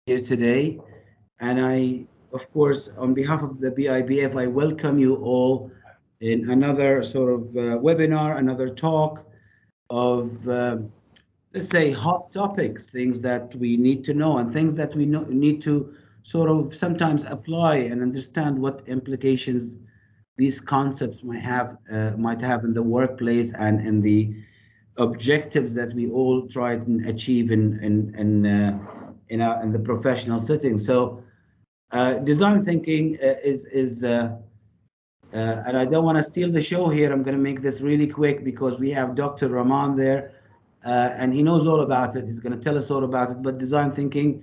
here today. And of course, on behalf of the BIBF, I welcome you all in another sort of webinar, another talk of, let's say, hot topics, things that we need to know and things that we need to sort of sometimes apply and understand what implications these concepts might have in the workplace and in the objectives that we all try and achieve in the professional setting. So design thinking and I don't want to steal the show here. I'm going to make this really quick because we have Dr. Raman there, and he knows all about it. He's going to tell us all about it. But design thinking,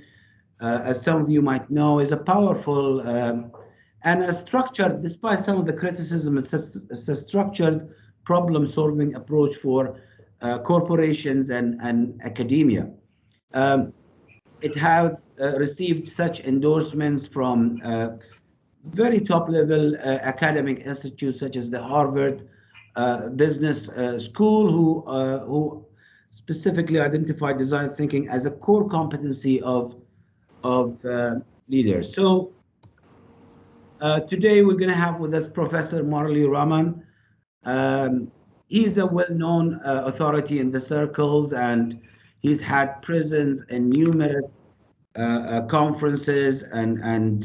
as some of you might know, is a powerful and a structured, despite some of the criticism, it's a structured problem-solving approach for corporations and academia. It has received such endorsements from very top-level academic institutes such as the Harvard Business School, who specifically identified design thinking as a core competency of leaders. So today we're going to have with us Professor Marley Rahman. He's a well-known authority in the circles, and he's had presence in numerous conferences and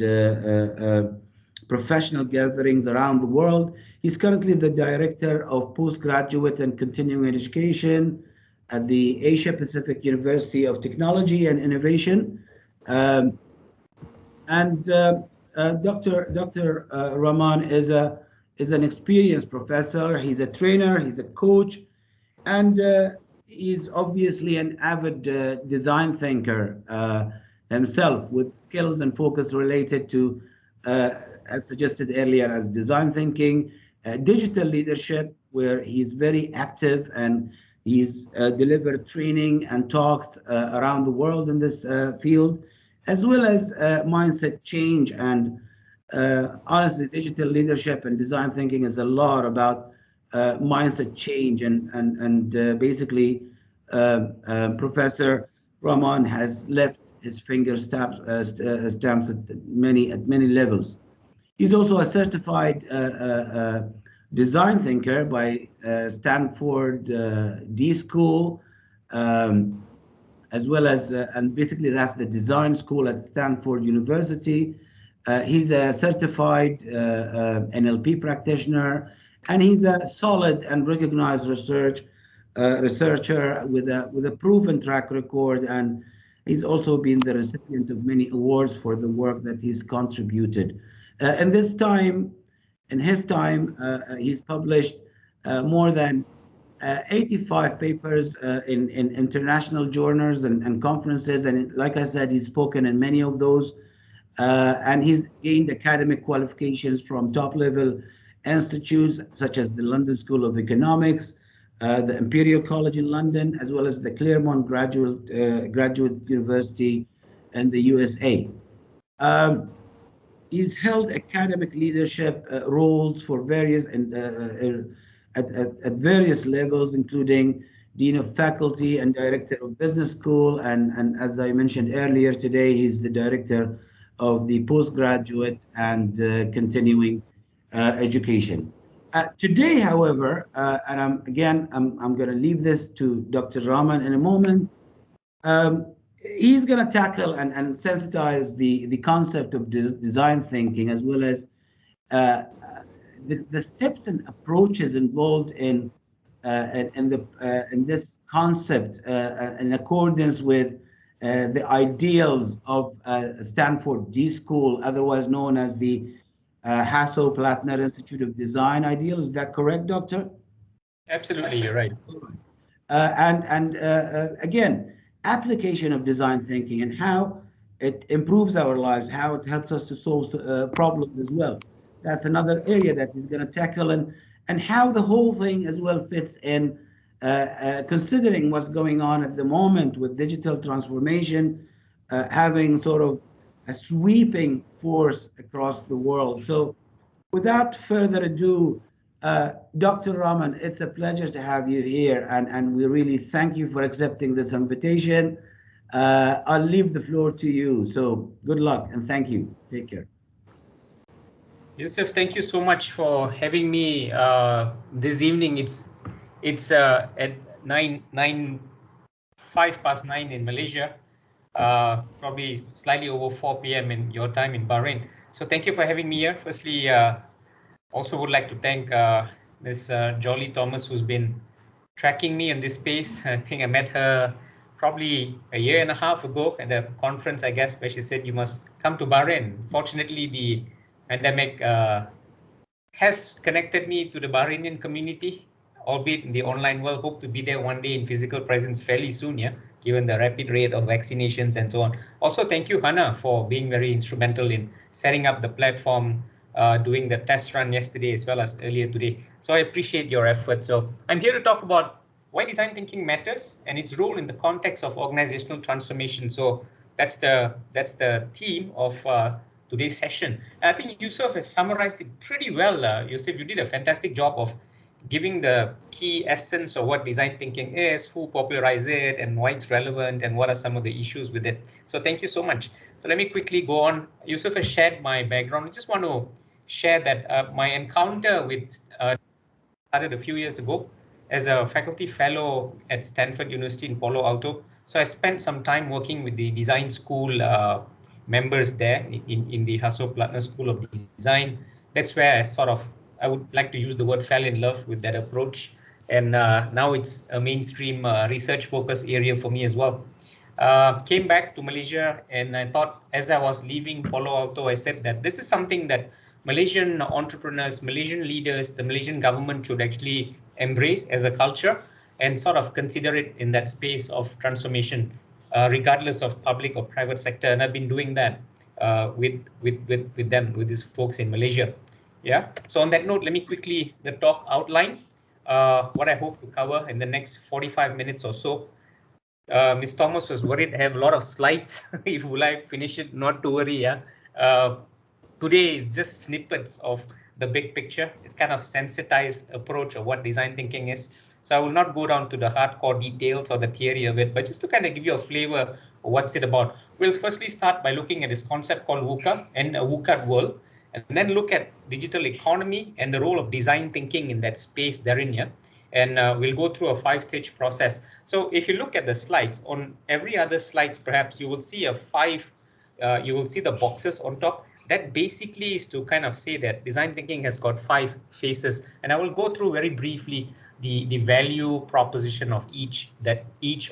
professional gatherings around the world. He's currently the director of postgraduate and continuing education at the Asia Pacific University of Technology and Innovation. Dr. Raman is an experienced professor. He's a trainer, he's a coach, and he's obviously an avid design thinker himself, with skills and focus related to, as suggested earlier, as design thinking, digital leadership, where he's very active and he's delivered training and talks around the world in this field, as well as mindset change. And honestly, digital leadership and design thinking is a lot about mindset change. And basically, Professor Raman has left his finger stamps at many levels. He's also a certified design thinker by Stanford School, as well as, and basically that's the design school at Stanford University. He's a certified NLP practitioner, and he's a solid and recognized researcher with a proven track record, and he's also been the recipient of many awards for the work that he's contributed. In his time, he's published more than 85 papers in international journals and conferences, and like I said, he's spoken in many of those, and he's gained academic qualifications from top-level institutes such as the London School of Economics, the Imperial College in London, as well as the Claremont Graduate University in the USA. He's held academic leadership roles for various at various levels, including Dean of Faculty and Director of Business School, and as I mentioned earlier today, he's the Director of the Postgraduate and Continuing Education. Today, however, and I'm going to leave this to Dr. Raman in a moment. He's going to tackle and sensitize the concept of design thinking, as well as the steps and approaches involved in this concept in accordance with the ideals of Stanford School, otherwise known as the Hasso-Plattner Institute of Design Ideals. Is that correct, Doctor? Absolutely, you're right. Again, application of design thinking and how it improves our lives, how it helps us to solve problems as well. That's another area that he's going to tackle, and how the whole thing as well fits in, considering what's going on at the moment with digital transformation, having sort of a sweeping force across the world. So without further ado, Dr. Raman, it's a pleasure to have you here, and we really thank you for accepting this invitation. I'll leave the floor to you. So good luck and thank you. Take care. Yusuf, thank you so much for having me this evening. It's at 5:09 in Malaysia, probably slightly over 4 p.m. in your time in Bahrain. So thank you for having me here. Firstly, also would like to thank Ms. Jolly Thomas, who's been tracking me in this space. I think I met her probably a year and a half ago at a conference, I guess, where she said you must come to Bahrain. Fortunately, the pandemic has connected me to the Bahrainian community, albeit in the online world. Hope to be there one day in physical presence fairly soon, yeah, given the rapid rate of vaccinations and so on. Also, thank you, Hannah, for being very instrumental in setting up the platform, doing the test run yesterday as well as earlier today. So I appreciate your effort. So I'm here to talk about why design thinking matters and its role in the context of organizational transformation. So that's the theme of today's session. And I think Yusuf has summarized it pretty well. Yusuf, you did a fantastic job of giving the key essence of what design thinking is, who popularized it, and why it's relevant, and what are some of the issues with it. So thank you so much. So let me quickly go on. Yusuf has shared my background. I just want to share that my encounter with started a few years ago as a faculty fellow at Stanford University in Palo Alto. So I spent some time working with the design school members there in the Hasso Plattner School of Design. That's where I would like to use the word fell in love with that approach. And now it's a mainstream research focus area for me as well. Came back to Malaysia, and I thought as I was leaving Palo Alto, I said that this is something that Malaysian entrepreneurs, Malaysian leaders, the Malaysian government should actually embrace as a culture and sort of consider it in that space of transformation, regardless of public or private sector. And I've been doing that with these folks in Malaysia. Yeah. So on that note, let me quickly the talk outline what I hope to cover in the next 45 minutes or so. Ms. Thomas was worried I have a lot of slides. If will I finish it, not to worry. Yeah. Today it's just snippets of the big picture. It's kind of sensitized approach of what design thinking is. So I will not go down to the hardcore details or the theory of it, but just to kind of give you a flavor of what's it about. We'll firstly start by looking at this concept called VUCA and a VUCA world, and then look at digital economy and the role of design thinking in that space therein. Yeah. And we'll go through a 5-stage process. So if you look at the slides, on every other slides, perhaps you will see you will see the boxes on top. That basically is to kind of say that design thinking has got 5 phases. And I will go through very briefly the value proposition of each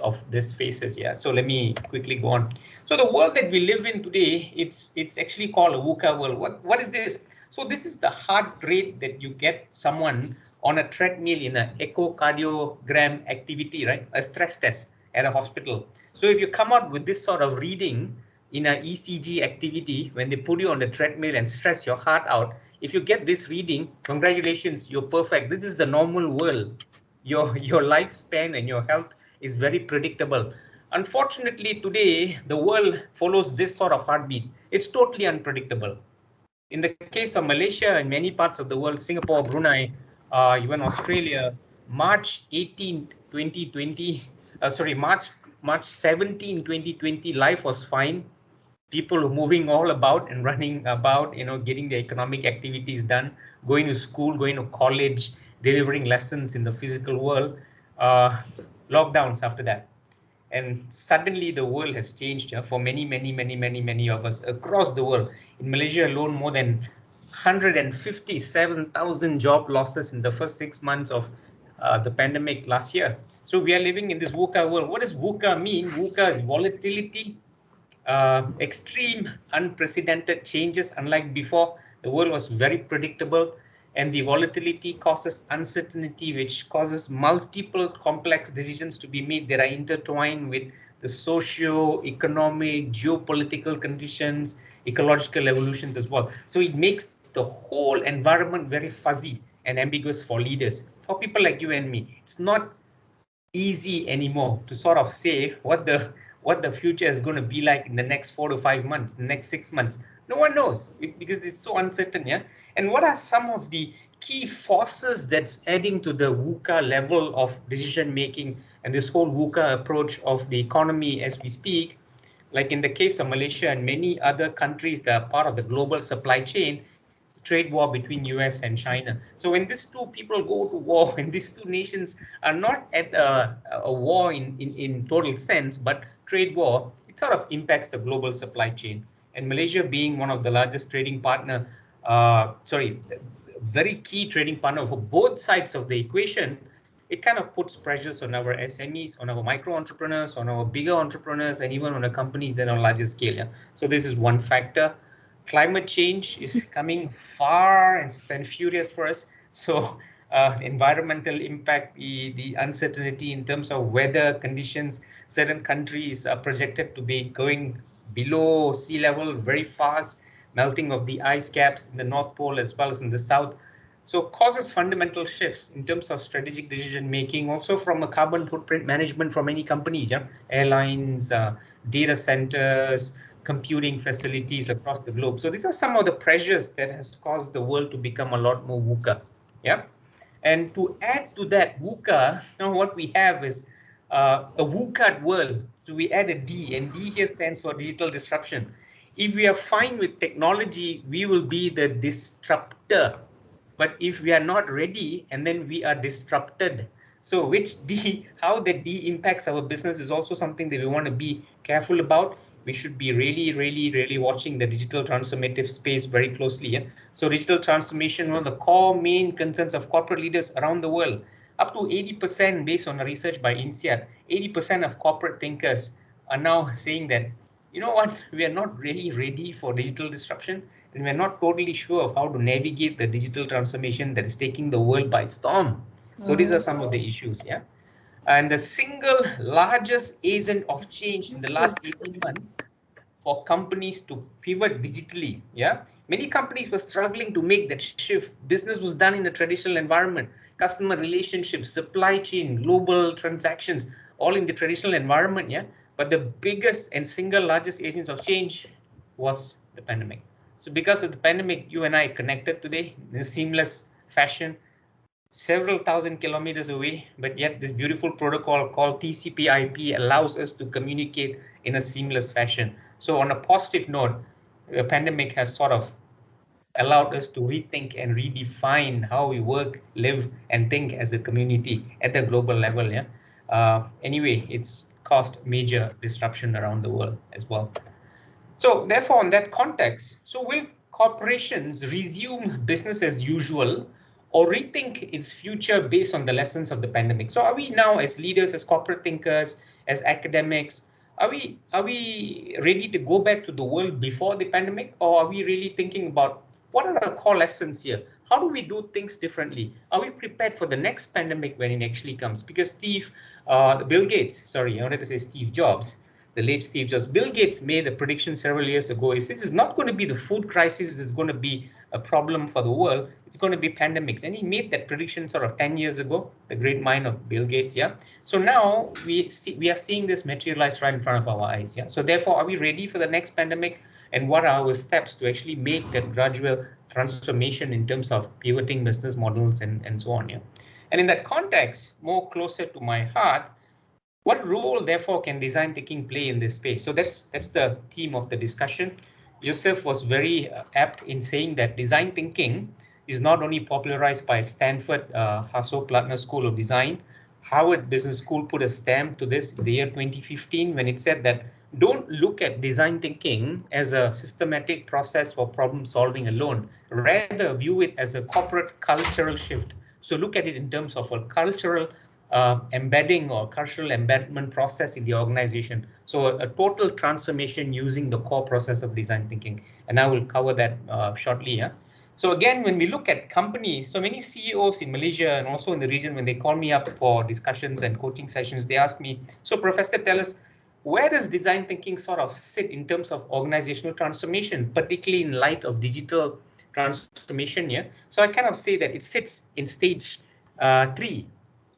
of these phases. Yeah. So let me quickly go on. So the world that we live in today, it's actually called a VUCA world. What is this? So this is the heart rate that you get someone on a treadmill in an echocardiogram activity, right? A stress test at a hospital. So if you come out with this sort of reading in an ECG activity, when they put you on the treadmill and stress your heart out, if you get this reading, congratulations, you're perfect. This is the normal world. Your lifespan and your health is very predictable. Unfortunately, today, the world follows this sort of heartbeat. It's totally unpredictable. In the case of Malaysia and many parts of the world, Singapore, Brunei, even Australia, March 18, 2020, March 17, 2020, life was fine. People moving all about and running about, getting their economic activities done, going to school, going to college, delivering lessons in the physical world, lockdowns after that. And suddenly the world has changed for many of us across the world. In Malaysia alone, more than 157,000 job losses in the first 6 months of the pandemic last year. So we are living in this VUCA world. What does VUCA mean? VUCA is volatility, extreme, unprecedented changes. Unlike before, the world was very predictable, and the volatility causes uncertainty, which causes multiple complex decisions to be made that are intertwined with the socio-economic, geopolitical conditions, ecological evolutions as well. So it makes the whole environment very fuzzy and ambiguous for leaders. For people like you and me, it's not easy anymore to sort of say what the future is going to be like in the next 4 to 5 months, the next 6 months. No one knows because it's so uncertain. Yeah. And what are some of the key forces that's adding to the VUCA level of decision making And this whole VUCA approach of the economy as we speak, like in the case of Malaysia and many other countries that are part of the global supply chain, trade war between US and China. So when these two people go to war, and these two nations are not at a war in total sense, but trade war, it sort of impacts the global supply chain. And Malaysia being one of the largest trading partner, very key trading partner for both sides of the equation, it kind of puts pressures on our SMEs, on our micro entrepreneurs, on our bigger entrepreneurs, and even on the companies that are on a larger scale. Yeah? So this is one factor. Climate change is coming far and furious for us. So environmental impact, the uncertainty in terms of weather conditions, certain countries are projected to be going below sea level very fast, melting of the ice caps in the North Pole as well as in the South. So causes fundamental shifts in terms of strategic decision making, also from a carbon footprint management for many companies, yeah, airlines, data centers, computing facilities across the globe. So these are some of the pressures that has caused the world to become a lot more VUCA. Yeah. And to add to that VUCA, now what we have is a VUCA world. So we add a D, and D here stands for digital disruption. If we are fine with technology, we will be the disruptor. But if we are not ready and then we are disrupted, so which D, how the D impacts our business is also something that we want to be careful about. We should be really watching the digital transformative space very closely. Yeah? So digital transformation, one of the core main concerns of corporate leaders around the world. Up to 80% based on a research by INSEAD, 80% of corporate thinkers are now saying that, you know what, we are not really ready for digital disruption, and we're not totally sure of how to navigate the digital transformation that is taking the world by storm. So these are some of the issues, yeah. And the single largest agent of change in the last 18 months for companies to pivot digitally, yeah. Many companies were struggling to make that shift. Business was done in a traditional environment, customer relationships, supply chain, global transactions, all in the traditional environment, yeah. But the biggest and single largest agents of change was the pandemic. So because of the pandemic, you and I connected today in a seamless fashion, several thousand kilometers away, but yet this beautiful protocol called TCP/IP allows us to communicate in a seamless fashion. So on a positive note, the pandemic has sort of allowed us to rethink and redefine how we work, live, and think as a community at the global level. Yeah. Anyway, it's caused major disruption around the world as well. So therefore, in that context, so will corporations resume business as usual or rethink its future based on the lessons of the pandemic? So are we now, as leaders, as corporate thinkers, as academics, are we ready to go back to the world before the pandemic, or are we really thinking about what are the core lessons here? How do we do things differently? Are we prepared for the next pandemic when it actually comes? Because Bill Gates, sorry, I wanted to say Steve Jobs, the late Steve Jobs. Bill Gates made a prediction several years ago. He says it's not going to be the food crisis that's going to be a problem for the world. It's going to be pandemics. And he made that prediction sort of 10 years ago, the great mind of Bill Gates. Yeah. So now we are seeing this materialize right in front of our eyes. Yeah. So therefore, are we ready for the next pandemic? And what are our steps to actually make that gradual transformation in terms of pivoting business models and so on? Yeah. And in that context, more closer to my heart, what role, therefore, can design thinking play in this space? So that's the theme of the discussion. Yusuf was very apt in saying that design thinking is not only popularized by Stanford Hasso-Plattner School of Design. Harvard Business School put a stamp to this in the year 2015 when it said that don't look at design thinking as a systematic process for problem solving alone. Rather, view it as a corporate cultural shift. So look at it in terms of a cultural embedding or cultural embedment process in the organization. So a total transformation using the core process of design thinking. And I will cover that shortly. Yeah. So again, when we look at companies, so many CEOs in Malaysia and also in the region, when they call me up for discussions and coaching sessions, they ask me, so Professor, tell us, where does design thinking sort of sit in terms of organizational transformation, particularly in light of digital transformation? Yeah. So I kind of say that it sits in stage 3.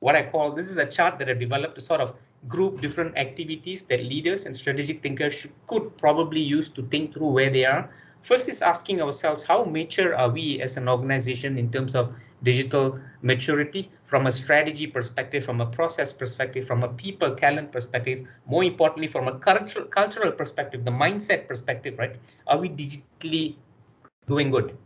What I call, this is a chart that I developed to sort of group different activities that leaders and strategic thinkers could probably use to think through where they are. First is asking ourselves, how mature are we as an organization in terms of digital maturity from a strategy perspective, from a process perspective, from a people talent perspective, more importantly, from a cultural perspective, the mindset perspective, right? Are we digitally doing good?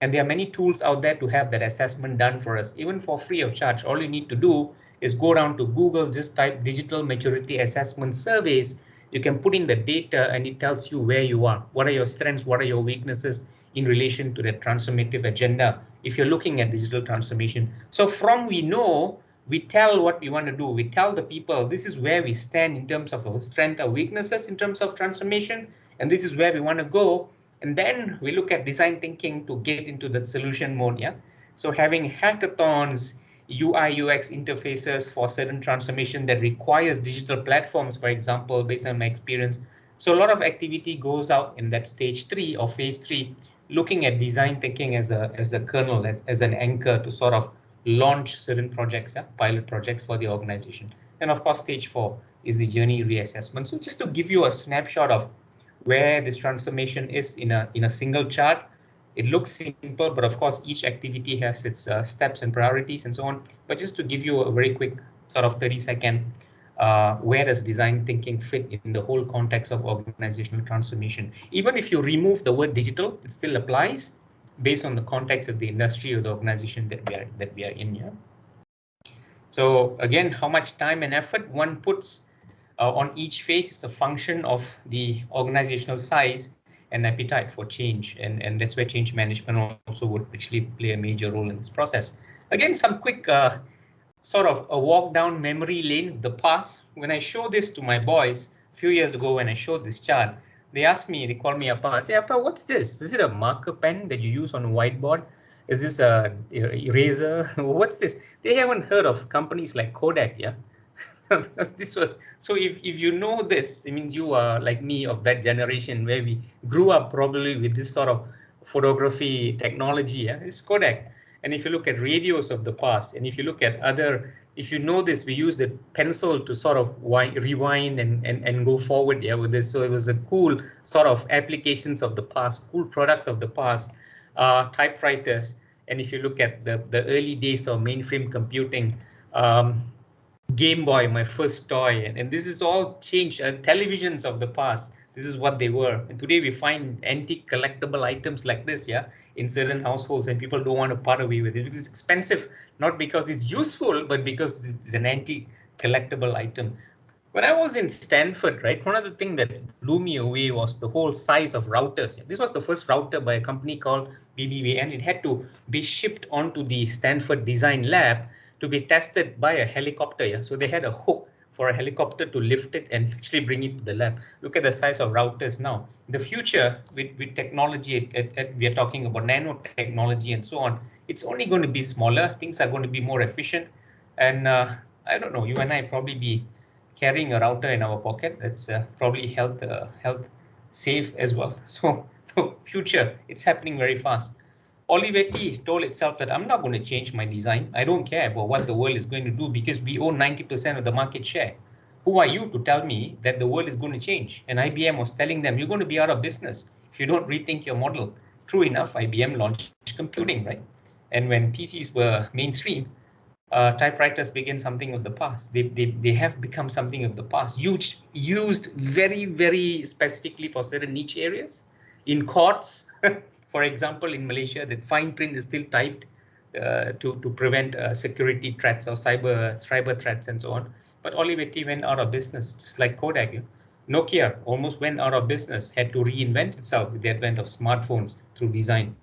And there are many tools out there to have that assessment done for us, even for free of charge. All you need to do is go down to Google, just type digital maturity assessment surveys. You can put in the data and it tells you where you are. What are your strengths? What are your weaknesses in relation to the transformative agenda if you're looking at digital transformation? So from we know, we tell what we want to do. We tell the people this is where we stand in terms of our strength, our weaknesses in terms of transformation, and this is where we want to go. And then we look at design thinking to get into the solution mode. Yeah. So having hackathons, UI UX interfaces for certain transformation that requires digital platforms, for example, based on my experience. So a lot of activity goes out in that stage 3 or phase 3, looking at design thinking as a kernel, as an anchor to sort of launch certain projects, pilot projects for the organization. And of course, stage 4 is the journey reassessment. So just to give you a snapshot of where this transformation is in a single chart. It looks simple, but of course each activity has its steps and priorities and so on. But just to give you a very quick sort of 30-second, where does design thinking fit in the whole context of organizational transformation? Even if you remove the word digital, it still applies based on the context of the industry or the organization that we are in. Yeah. So again, how much time and effort one puts on each phase is a function of the organizational size and appetite for change. And that's where change management also would actually play a major role in this process. Again, some quick sort of a walk down memory lane, the past. When I show this to my boys a few years ago, when I showed this chart, they asked me, they called me Appa. I say, Appa, what's this? Is it a marker pen that you use on a whiteboard? Is this a eraser? What's this? They haven't heard of companies like Kodak, yeah? This was so if you know this, it means you are like me of that generation where we grew up probably with this sort of photography technology. Yeah, it's Kodak. And if you look at radios of the past, and if you look at other, if you know this, we use the pencil to sort of rewind and go forward. Yeah, with this. So it was a cool sort of applications of the past, cool products of the past, typewriters. And if you look at the early days of mainframe computing, Game Boy, my first toy, and this is all changed. Televisions of the past, this is what they were. And today we find antique collectible items like this, yeah, in certain households, and people don't want to part away with it because it's expensive, not because it's useful, but because it's an antique collectible item. When I was in Stanford, right, one of the things that blew me away was the whole size of routers. This was the first router by a company called BBV, and it had to be shipped onto the Stanford Design Lab to be tested by a helicopter. Yeah? So they had a hook for a helicopter to lift it and actually bring it to the lab. Look at the size of routers now. In the future, with technology, we are talking about nanotechnology and so on, it's only going to be smaller. Things are going to be more efficient. And I don't know, you and I probably be carrying a router in our pocket. That's probably health safe as well. So future, it's happening very fast. Olivetti told itself that I'm not going to change my design. I don't care about what the world is going to do because we own 90% of the market share. Who are you to tell me that the world is going to change? And IBM was telling them, you're going to be out of business if you don't rethink your model. True enough, IBM launched computing, right? And when PCs were mainstream, typewriters became something of the past. They have become something of the past. Used very, very specifically for certain niche areas. In courts, for example, in Malaysia, the fine print is still typed to prevent security threats or cyber threats and so on. But Olivetti went out of business, just like Kodak. Nokia almost went out of business, had to reinvent itself with the advent of smartphones through design.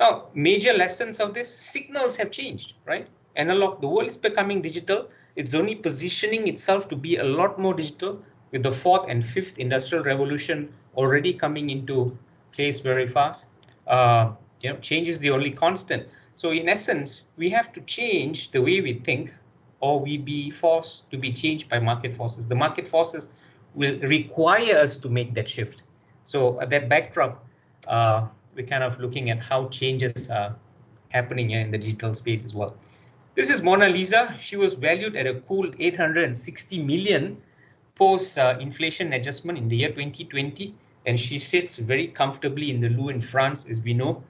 Now, major lessons of this, signals have changed, right? Analog, the world is becoming digital. It's only positioning itself to be a lot more digital with the 4th and 5th industrial revolution already coming into place very fast. Change is the only constant. So in essence, we have to change the way we think, or we be forced to be changed by market forces. The market forces will require us to make that shift. So at that backdrop, we're kind of looking at how changes are happening in the digital space as well. This is Mona Lisa. She was valued at a cool 860 million post inflation adjustment in the year 2020, and she sits very comfortably in the Louvre in France, as we know.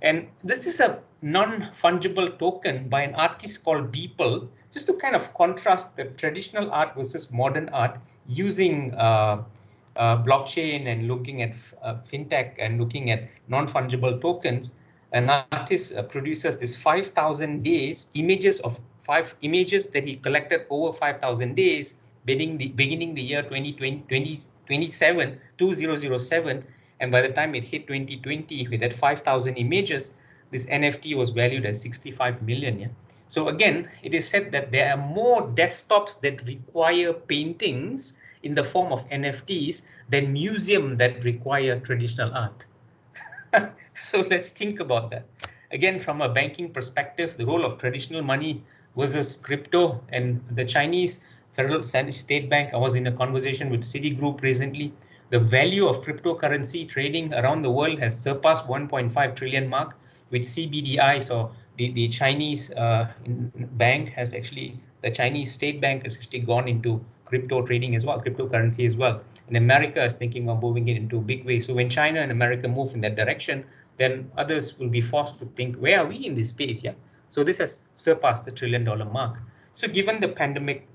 And this is a non-fungible token by an artist called Beeple, just to kind of contrast the traditional art versus modern art using blockchain and looking at fintech and looking at non-fungible tokens. An artist produces this 5,000 days images of 5 images that he collected over 5,000 days, beginning the year 2007, and by the time it hit 2020 with that 5,000 images, this NFT was valued at 65 million. Yeah? So again, it is said that there are more desktops that require paintings in the form of NFTs than museums that require traditional art. So let's think about that. Again, from a banking perspective, the role of traditional money versus crypto, and the Chinese Federal State Bank, I was in a conversation with Citigroup recently. The value of cryptocurrency trading around the world has surpassed 1.5 trillion mark, with CBDI. So the Chinese bank has actually, the Chinese state bank has actually gone into crypto trading as well, cryptocurrency as well. And America is thinking of moving it into a big way. So when China and America move in that direction, then others will be forced to think, where are we in this space? Yeah. So this has surpassed the $1 trillion mark. So given the pandemic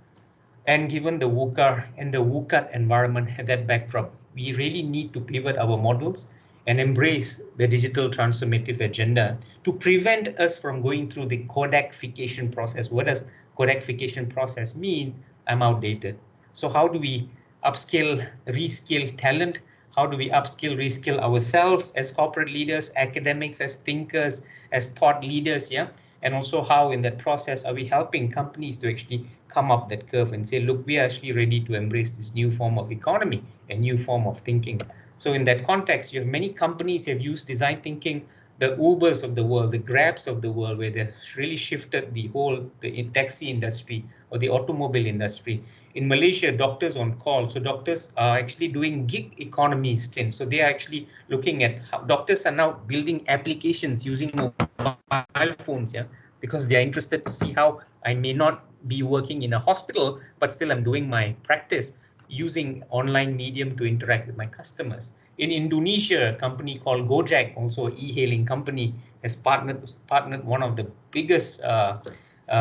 and given the VUCA and the VUCA environment at that backdrop, we really need to pivot our models and embrace the digital transformative agenda to prevent us from going through the codification process. What does codification process mean? I'm outdated. So how do we upskill, reskill talent? How do we upskill, reskill ourselves as corporate leaders, academics, as thinkers, as thought leaders? Yeah. And also how in that process are we helping companies to actually come up that curve and say, look, we are actually ready to embrace this new form of economy, a new form of thinking. So in that context, you have many companies have used design thinking, the Ubers of the world, the Grabs of the world, where they've really shifted the whole taxi industry or the automobile industry. In Malaysia, doctors on call. So doctors are actually doing gig economy stints. So they are actually looking at how doctors are now building applications using mobile phones, yeah, because they are interested to see how I may not be working in a hospital, but still I'm doing my practice using online medium to interact with my customers. In Indonesia, a company called Gojek, also an e-hailing company, has partnered one of the biggest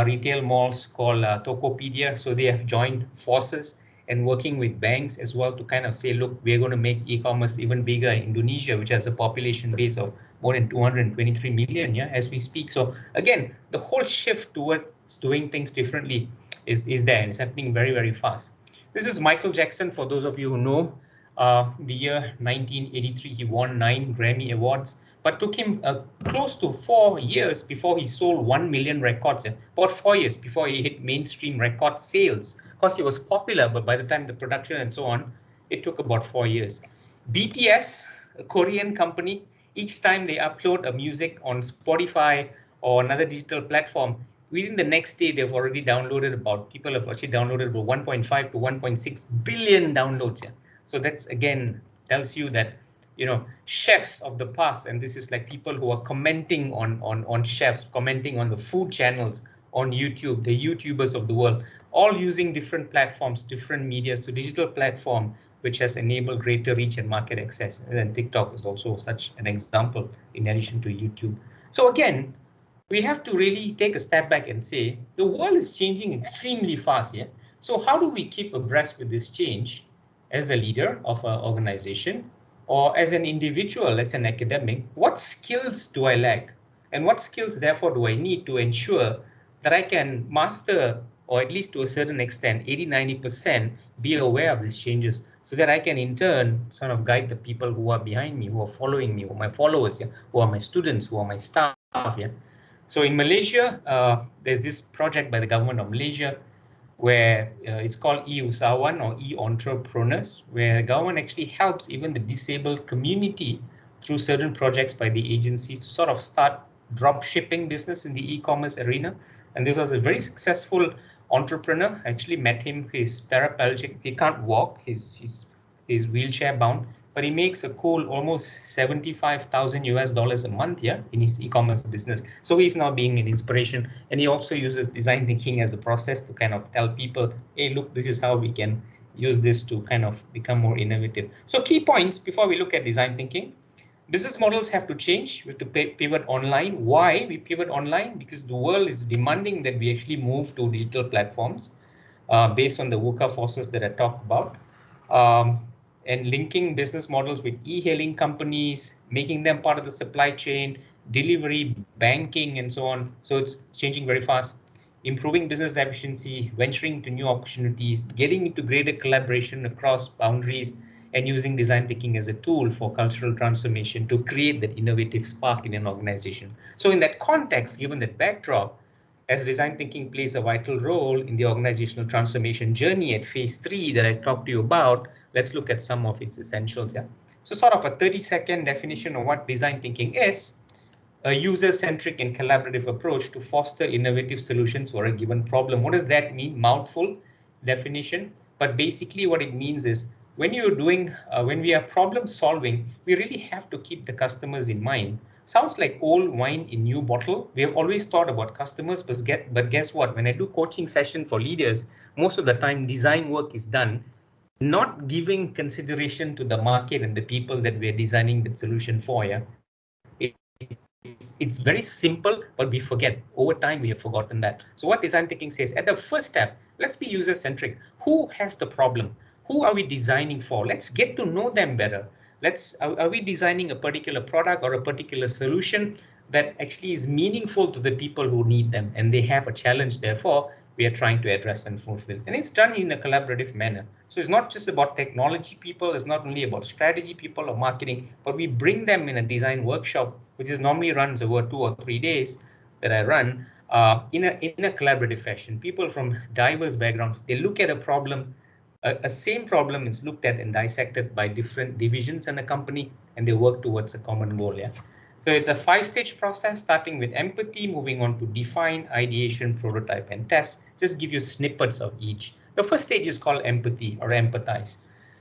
retail malls called Tokopedia. So they have joined forces and working with banks as well to kind of say, look, we're going to make e-commerce even bigger in Indonesia, which has a population base of more than 223 million, yeah, as we speak. So again, the whole shift towards doing things differently is there. It's happening very, very fast. This is Michael Jackson, for those of you who know. The year 1983, he won 9 Grammy Awards, but took him close to 4 years before he sold 1 million records. About 4 years before he hit mainstream record sales, because he was popular, but by the time the production and so on, it took about 4 years. BTS, a Korean company, each time they upload a music on Spotify or another digital platform, within the next day, they've already downloaded people have actually downloaded about 1.5 to 1.6 billion downloads. Yeah. So that's again tells you that, you know, chefs of the past, and this is like people who are commenting on chefs, commenting on the food channels on YouTube, the YouTubers of the world, all using different platforms, different media, so digital platform, which has enabled greater reach and market access. And then TikTok is also such an example in addition to YouTube. So again, we have to really take a step back and say, the world is changing extremely fast. Yeah. So how do we keep abreast with this change as a leader of an organization or as an individual, as an academic? What skills do I lack? And what skills, therefore, do I need to ensure that I can master, or at least to a certain extent, 80–90%, be aware of these changes so that I can in turn sort of guide the people who are behind me, who are following me, who are my followers, yeah, who are my students, who are my staff. Yeah. So in Malaysia, there's this project by the government of Malaysia where it's called e-usahawan or e-entrepreneurs, where the government actually helps even the disabled community through certain projects by the agencies to sort of start drop shipping business in the e-commerce arena. And this was a very successful entrepreneur. I actually met him. He's paraplegic. He can't walk. He's wheelchair bound, but he makes a cool almost 75,000 US dollars a month, yeah, in his e-commerce business. So he's now being an inspiration, and he also uses design thinking as a process to kind of tell people, hey, look, this is how we can use this to kind of become more innovative. So key points before we look at design thinking. Business models have to change. We have to pivot online. Why we pivot online? Because the world is demanding that we actually move to digital platforms based on the VUCA forces that I talked about. And linking business models with e-hailing companies, making them part of the supply chain, delivery, banking, and so on. So it's changing very fast. Improving business efficiency, venturing into new opportunities, getting into greater collaboration across boundaries, and using design thinking as a tool for cultural transformation to create that innovative spark in an organization. So in that context, given that backdrop, as design thinking plays a vital role in the organizational transformation journey at phase 3 that I talked to you about, let's look at some of its essentials. Yeah. So sort of a 30-second definition of what design thinking is: a user-centric and collaborative approach to foster innovative solutions for a given problem. What does that mean? Mouthful definition, but basically what it means is when you're doing, when we are problem solving, we really have to keep the customers in mind. Sounds like old wine in new bottle. We have always thought about customers, but guess what? When I do coaching session for leaders, most of the time design work is done not giving consideration to the market and the people that we're designing the solution for. Yeah, it's very simple, but we forget. Over time, we have forgotten that. So what design thinking says, at the first step, let's be user-centric. Who has the problem? Who are we designing for? Let's get to know them better. Are we designing a particular product or a particular solution that actually is meaningful to the people who need them, and they have a challenge, therefore, we are trying to address and fulfill. And it's done in a collaborative manner. So it's not just about technology people, it's not only about strategy people or marketing, but we bring them in a design workshop, which is normally runs over 2 or 3 days that I run in a collaborative fashion. People from diverse backgrounds, they look at a problem, a same problem is looked at and dissected by different divisions in a company, and they work towards a common goal. Yeah. So it's a 5-stage process, starting with empathy, moving on to define, ideation, prototype, and test. Just give you snippets of each. The first stage is called empathy or empathize.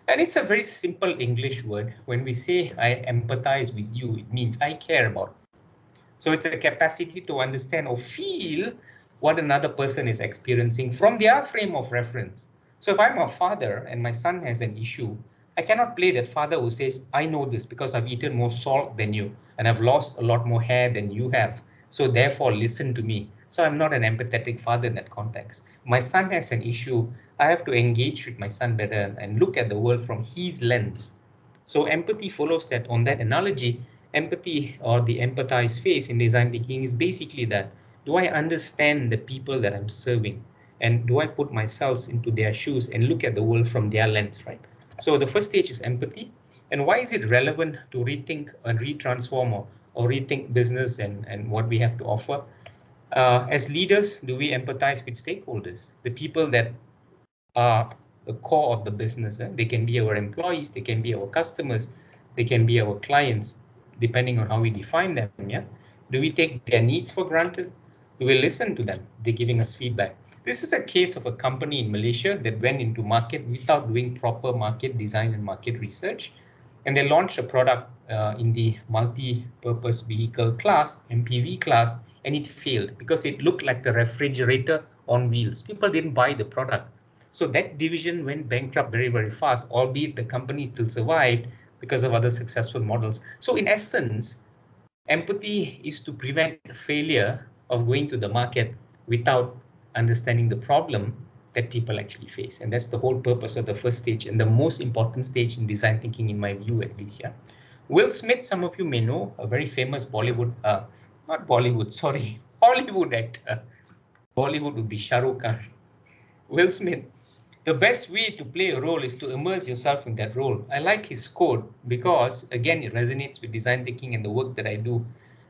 And it's a very simple English word. When we say I empathize with you, it means I care about you. So it's a capacity to understand or feel what another person is experiencing from their frame of reference. So if I'm a father and my son has an issue, I cannot play that father who says, I know this because I've eaten more salt than you and I've lost a lot more hair than you have. So therefore, listen to me. So I'm not an empathetic father in that context. My son has an issue. I have to engage with my son better and look at the world from his lens. So empathy follows that. On that analogy, empathy or the empathize phase in design thinking is basically that. Do I understand the people that I'm serving? And do I put myself into their shoes and look at the world from their lens, right? So the first stage is empathy. And why is it relevant to rethink and retransform or rethink business and what we have to offer? As leaders, do we empathize with stakeholders, the people that are the core of the business? They can be our employees, they can be our customers, they can be our clients, depending on how we define them. Yeah. Do we take their needs for granted? Do we listen to them? They're giving us feedback. This is a case of a company in Malaysia that went into market without doing proper market design and market research. And they launched a product in the multi-purpose vehicle class, MPV class, and it failed because it looked like the refrigerator on wheels. People didn't buy the product. So that division went bankrupt very, very fast, albeit the company still survived because of other successful models. So in essence, empathy is to prevent failure of going to the market without understanding the problem that people actually face. And that's the whole purpose of the first stage and the most important stage in design thinking, in my view, at least. Yeah. Will Smith, some of you may know, a very famous Bollywood, not Bollywood, sorry, Hollywood actor. Bollywood would be Shah Rukh Khan. Will Smith, the best way to play a role is to immerse yourself in that role. I like his quote because, again, it resonates with design thinking and the work that I do.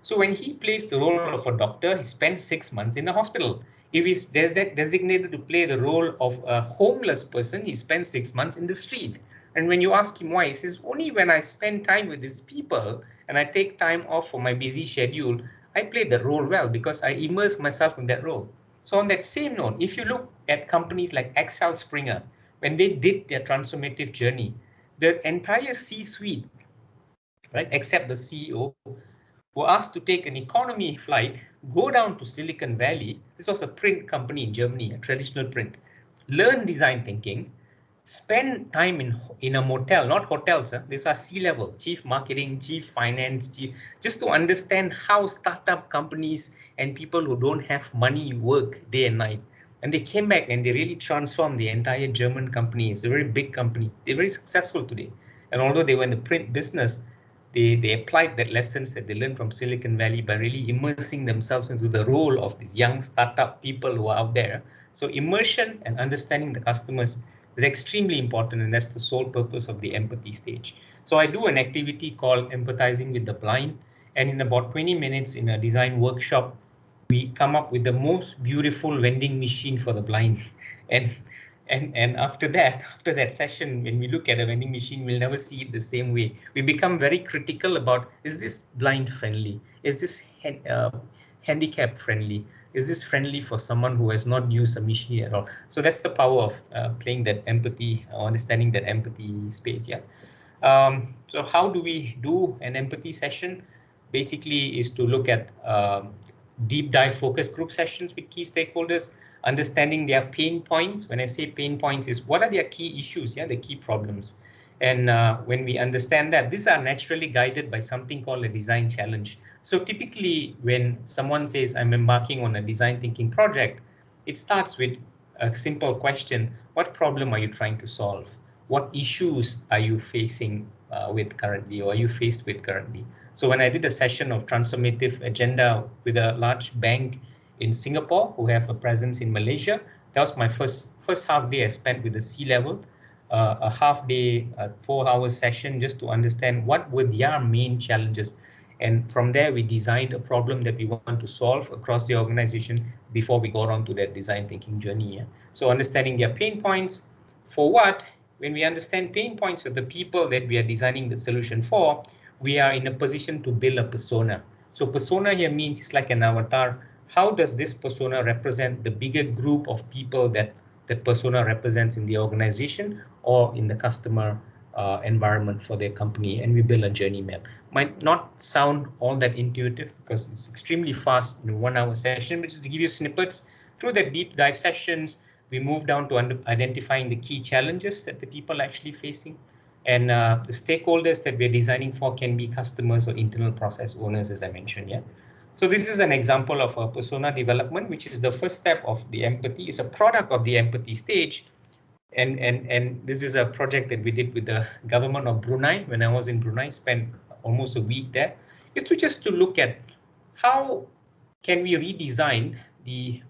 So when he plays the role of a doctor, he spends 6 months in a hospital. If he's designated to play the role of a homeless person, he spends 6 months in the street. And when you ask him why, he says, only when I spend time with these people and I take time off for my busy schedule, I play the role well because I immerse myself in that role. So on that same note, if you look at companies like Axel Springer, when they did their transformative journey, the entire C-suite, right, except the CEO, were asked to take an economy flight, go down to Silicon Valley. This was a print company in Germany, a traditional print, learn design thinking, spend time in a motel, not hotels. These are C-level, chief marketing, chief finance, just to understand how startup companies and people who don't have money work day and night. And they came back and they really transformed the entire German company. It's a very big company. They're very successful today. And although they were in the print business, they applied that lessons that they learned from Silicon Valley by really immersing themselves into the role of these young startup people who are out there. So immersion and understanding the customers is extremely important, and that's the sole purpose of the empathy stage. So I do an activity called empathizing with the blind, and in about 20 minutes in a design workshop, we come up with the most beautiful vending machine for the blind. And after that session, when we look at a vending machine, we'll never see it the same way. We become very critical about, is this blind friendly? Is this handicap friendly? Is this friendly for someone who has not used a machine at all? So that's the power of playing that empathy, understanding that empathy space. Yeah. So how do we do an empathy session? Basically is to look at deep dive focus group sessions with key stakeholders, understanding their pain points. When I say pain points, is what are their key issues, the key problems. And when we understand that, these are naturally guided by something called a design challenge. So typically when someone says, I'm embarking on a design thinking project, it starts with a simple question: what problem are you trying to solve? What issues are you facing with currently, or are you faced with currently? So when I did a session of transformative agenda with a large bank in Singapore who have a presence in Malaysia, that was my first half day I spent with the C-level, a half day, 4-hour session just to understand what were their main challenges. And from there, we designed a problem that we want to solve across the organization before we got on to that design thinking journey. Yeah? So understanding their pain points, for what? When we understand pain points of the people that we are designing the solution for, we are in a position to build a persona. So persona here means it's like an avatar. How does this persona represent the bigger group of people that persona represents in the organization or in the customer environment for their company? And we build a journey map. Might not sound all that intuitive because it's extremely fast in a 1-hour session, but just to give you snippets through the deep dive sessions, we move down to identifying the key challenges that the people are actually facing. And the stakeholders that we're designing for can be customers or internal process owners, as I mentioned. Yeah. So this is an example of a persona development, which is the first step of the empathy. It's a product of the empathy stage. And this is a project that we did with the government of Brunei. When I was in Brunei, spent almost a week there. Is just to look at how can we redesign the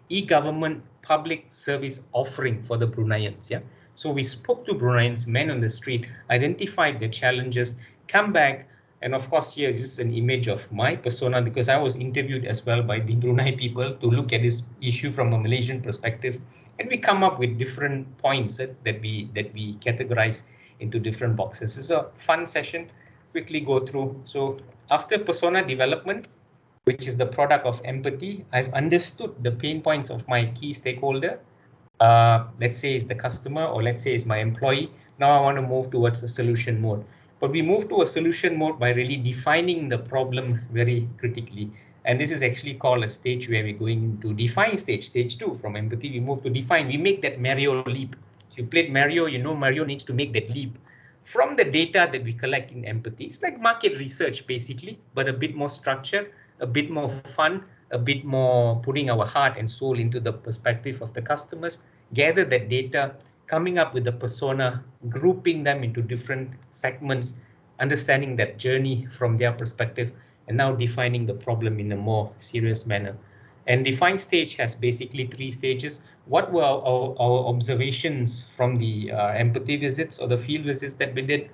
e-government public service offering for the Bruneians. Yeah. So we spoke to Bruneians, men on the street, identified their challenges, come back. And of course, here is just an image of my persona because I was interviewed as well by the Brunei people to look at this issue from a Malaysian perspective. And we come up with different points that we categorize into different boxes. It's a fun session. Quickly go through. So after persona development, which is the product of empathy, I've understood the pain points of my key stakeholder. Let's say it's the customer, or let's say it's my employee. Now I want to move towards a solution mode. But we move to a solution mode by really defining the problem very critically. And this is actually called a stage where we're going into define stage, stage 2. From empathy, we move to define. We make that Mario leap. So you played Mario, you know Mario needs to make that leap. From the data that we collect in empathy, it's like market research basically, but a bit more structured, a bit more fun, a bit more putting our heart and soul into the perspective of the customers, gather that data, coming up with a persona, grouping them into different segments, understanding that journey from their perspective, and now defining the problem in a more serious manner. And define stage has basically 3 stages. What were our observations from the empathy visits or the field visits that we did?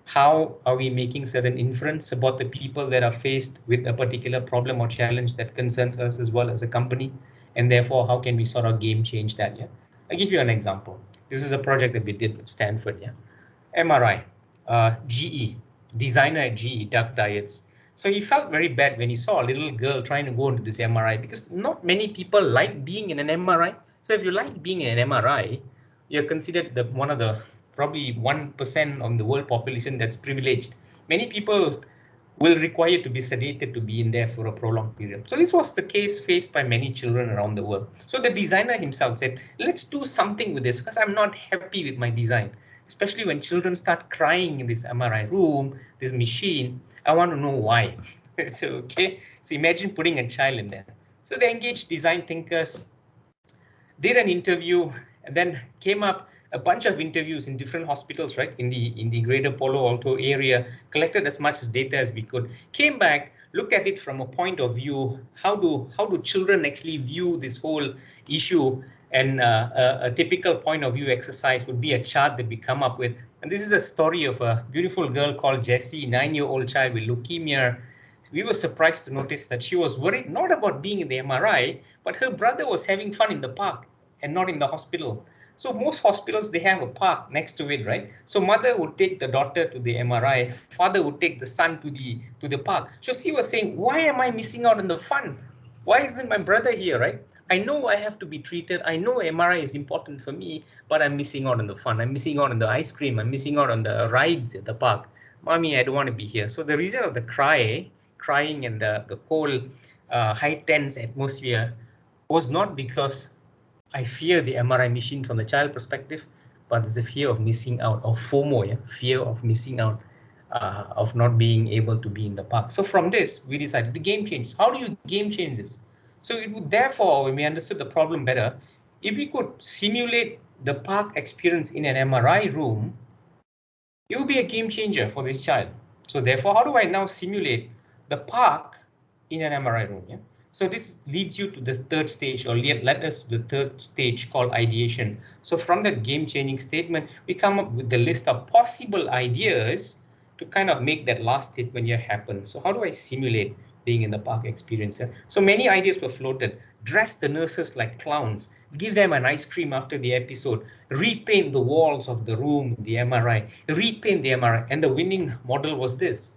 How are we making certain inference about the people that are faced with a particular problem or challenge that concerns us as well as a company? And therefore, how can we sort of game change that? Yeah, I'll give you an example. This is a project that we did with Stanford. Yeah, MRI, GE, designer at GE, duck diets. So he felt very bad when he saw a little girl trying to go into this MRI because not many people like being in an MRI. So if you like being in an MRI, you're considered one of the probably 1% of the world population that's privileged. Many people will require to be sedated to be in there for a prolonged period. So this was the case faced by many children around the world. So the designer himself said, let's do something with this because I'm not happy with my design, especially when children start crying in this MRI room, this machine. I want to know why. So, okay, so imagine putting a child in there. So they engaged design thinkers, did an interview, and then came up a bunch of interviews in different hospitals, right, in the greater Palo Alto area, collected as much as data as we could, came back, looked at it from a point of view, how do children actually view this whole issue, and a typical point of view exercise would be a chart that we come up with. And this is a story of a beautiful girl called Jessie, 9-year-old child with leukemia. We were surprised to notice that she was worried not about being in the MRI, but her brother was having fun in the park and not in the hospital. So most hospitals, they have a park next to it, right? So mother would take the daughter to the MRI, father would take the son to the park. So she was saying, why am I missing out on the fun? Why isn't my brother here, right? I know I have to be treated. I know MRI is important for me, but I'm missing out on the fun. I'm missing out on the ice cream. I'm missing out on the rides at the park. Mommy, I don't want to be here. So the reason of the crying and the whole high tense atmosphere was not because I fear the MRI machine from the child perspective, but there's a fear of missing out, of FOMO, yeah? Fear of missing out, of not being able to be in the park. So from this, we decided to game change. How do you game change this? So it would therefore, when we understood the problem better, if we could simulate the park experience in an MRI room, it would be a game changer for this child. So therefore, how do I now simulate the park in an MRI room? Yeah? So this leads you to the third stage, or led us to the third stage called ideation. So from that game-changing statement, we come up with the list of possible ideas to kind of make that last statement here happen. So how do I simulate being in the park experience? So many ideas were floated. Dress the nurses like clowns, give them an ice cream after the episode, repaint the walls of the room, the MRI, repaint the MRI. And the winning model was this.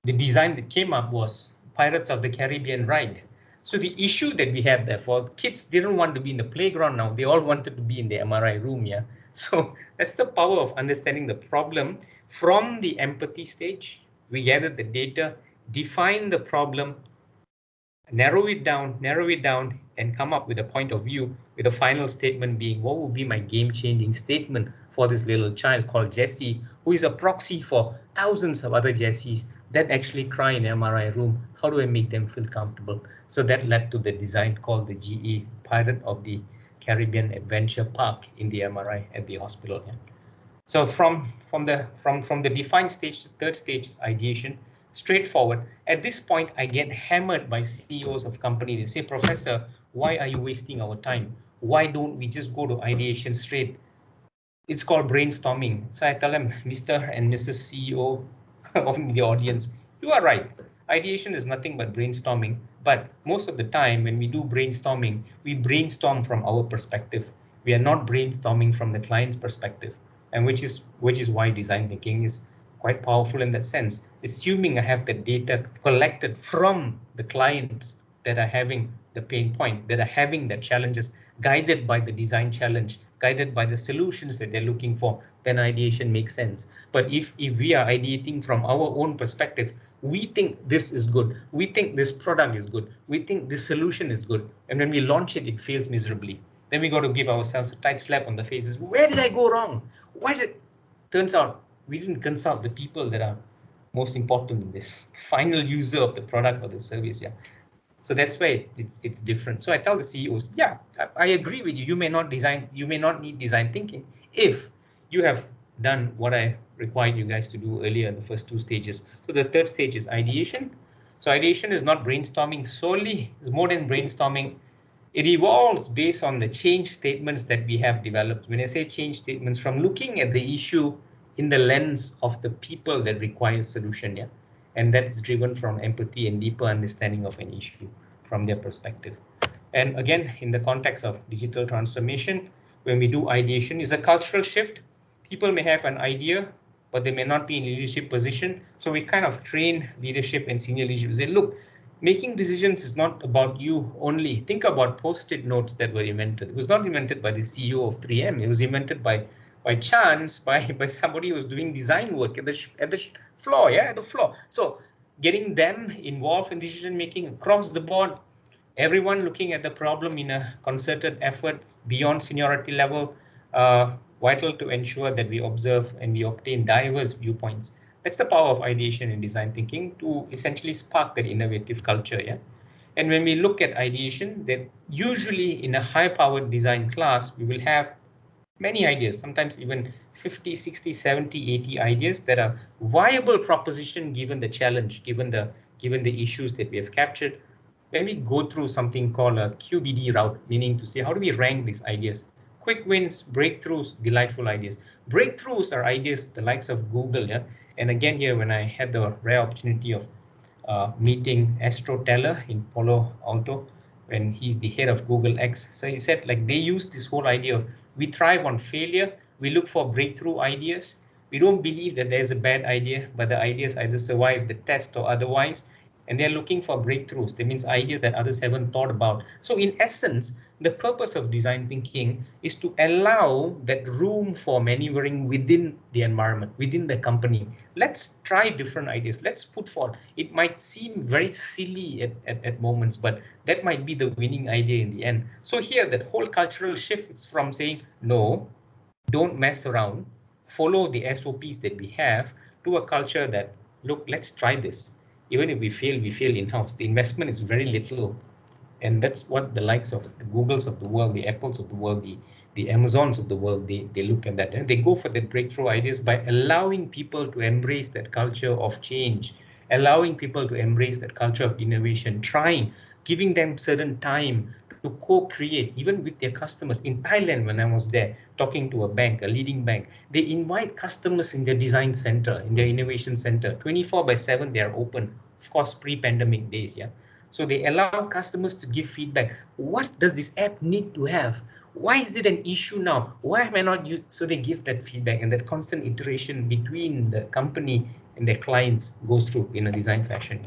The design that came up was Pirates of the Caribbean ride. So the issue that we had, therefore, kids didn't want to be in the playground now. They all wanted to be in the MRI room, yeah. So that's the power of understanding the problem from the empathy stage. We gathered the data, define the problem, narrow it down, and come up with a point of view, with a final statement being, what would be my game-changing statement for this little child called Jessie, who is a proxy for thousands of other Jessies that actually cry in MRI room. How do I make them feel comfortable? So that led to the design called the GE, Pirate of the Caribbean Adventure Park in the MRI at the hospital. Yeah. So from the defined stage to third stage is ideation. Straightforward. At this point, I get hammered by CEOs of companies. They say, Professor, why are you wasting our time? Why don't we just go to ideation straight? It's called brainstorming. So I tell them, Mr. and Mrs. CEO of the audience, you are right. Ideation is nothing but brainstorming. But most of the time when we do brainstorming, we brainstorm from our perspective. We are not brainstorming from the client's perspective. And which is why design thinking is quite powerful in that sense. Assuming I have the data collected from the clients that are having the pain point, that are having the challenges, guided by the design challenge, guided by the solutions that they're looking for, then ideation makes sense. But if we are ideating from our own perspective, we think this is good, we think this product is good, we think this solution is good, and when we launch it, it fails miserably. Then we got to give ourselves a tight slap on the faces. Where did I go wrong? Why did? Turns out we didn't consult the people that are most important in this, final user of the product or the service. Yeah. So that's why it's different. So I tell the CEOs, yeah, I agree with you. You may not need design thinking if you have done what I required you guys to do earlier in the first two stages. So the third stage is ideation. So ideation is not brainstorming solely, it's more than brainstorming. It evolves based on the change statements that we have developed. When I say change statements, from looking at the issue in the lens of the people that require solution, yeah, and that is driven from empathy and deeper understanding of an issue from their perspective. And again, in the context of digital transformation, when we do ideation, is a cultural shift. People may have an idea, but they may not be in leadership position. So we kind of train leadership and senior leadership. Say, look, making decisions is not about you only. Think about post-it notes that were invented. It was not invented by the CEO of 3M. It was invented by chance by somebody who was doing design work at the floor, yeah, at the floor. So getting them involved in decision making across the board, everyone looking at the problem in a concerted effort beyond seniority level, vital to ensure that we observe and we obtain diverse viewpoints. That's the power of ideation in design thinking, to essentially spark that innovative culture. Yeah. And when we look at ideation, that usually in a high-powered design class, we will have many ideas, sometimes even 50, 60, 70, 80 ideas that are viable proposition given the challenge, given the issues that we have captured. When we go through something called a QBD route, meaning to say, how do we rank these ideas? Quick wins, breakthroughs, delightful ideas. Breakthroughs are ideas the likes of Google. Yeah. And again, here, when I had the rare opportunity of meeting Astro Teller in Palo Alto, when he's the head of Google X. So he said, like, they use this whole idea of we thrive on failure. We look for breakthrough ideas. We don't believe that there's a bad idea, but the ideas either survive the test or otherwise. And they're looking for breakthroughs. That means ideas that others haven't thought about. So in essence, the purpose of design thinking is to allow that room for maneuvering within the environment, within the company. Let's try different ideas. Let's put forward. It might seem very silly at moments, but that might be the winning idea in the end. So here, that whole cultural shift is from saying, no, don't mess around, follow the SOPs that we have, to a culture that, look, let's try this. Even if we fail in-house. The investment is very little. And that's what the likes of the Googles of the world, the Apples of the world, the Amazons of the world, they look at that. And they go for the breakthrough ideas by allowing people to embrace that culture of change, allowing people to embrace that culture of innovation, trying, giving them certain time to co-create, even with their customers. In Thailand, when I was there, talking to a bank, a leading bank, they invite customers in their design center, in their innovation center, 24/7, they are open, of course, pre-pandemic days, yeah. So they allow customers to give feedback. What does this app need to have? Why is it an issue now? Why am I not used? So they give that feedback, and that constant iteration between the company and their clients goes through in a design fashion.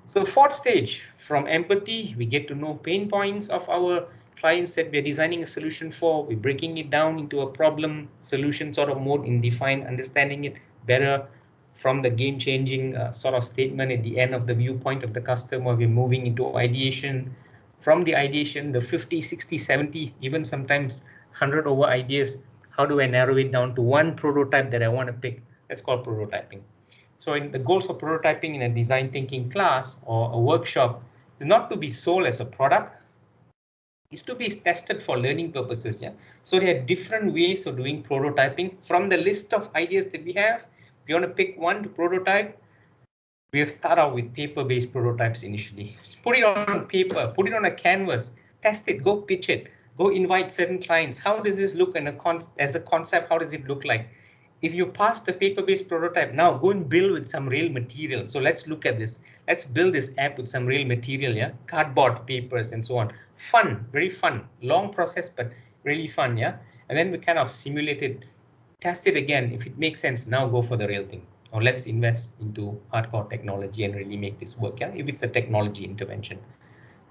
So the fourth stage, from empathy, we get to know pain points of our clients that we're designing a solution for. We're breaking it down into a problem solution sort of mode in define, understanding it better. From the game-changing sort of statement at the end of the viewpoint of the customer, we're moving into ideation. From the ideation, the 50, 60, 70, even sometimes 100 over ideas, how do I narrow it down to one prototype that I want to pick? That's called prototyping. So in the goals of prototyping in a design thinking class or a workshop is not to be sold as a product, is to be tested for learning purposes. Yeah. So there are different ways of doing prototyping. From the list of ideas that we have, if you want to pick one to prototype, we'll start out with paper-based prototypes initially. Put it on paper, put it on a canvas, test it, go pitch it, go invite certain clients. How does this look as a concept? How does it look like? If you pass the paper-based prototype, now go and build with some real material. So let's look at this. Let's build this app with some real material, yeah? Cardboard, papers, and so on. Fun, very fun. Long process, but really fun, yeah? And then we kind of simulate it, test it again. If it makes sense, now go for the real thing. Or let's invest into hardcore technology and really make this work, yeah? If it's a technology intervention.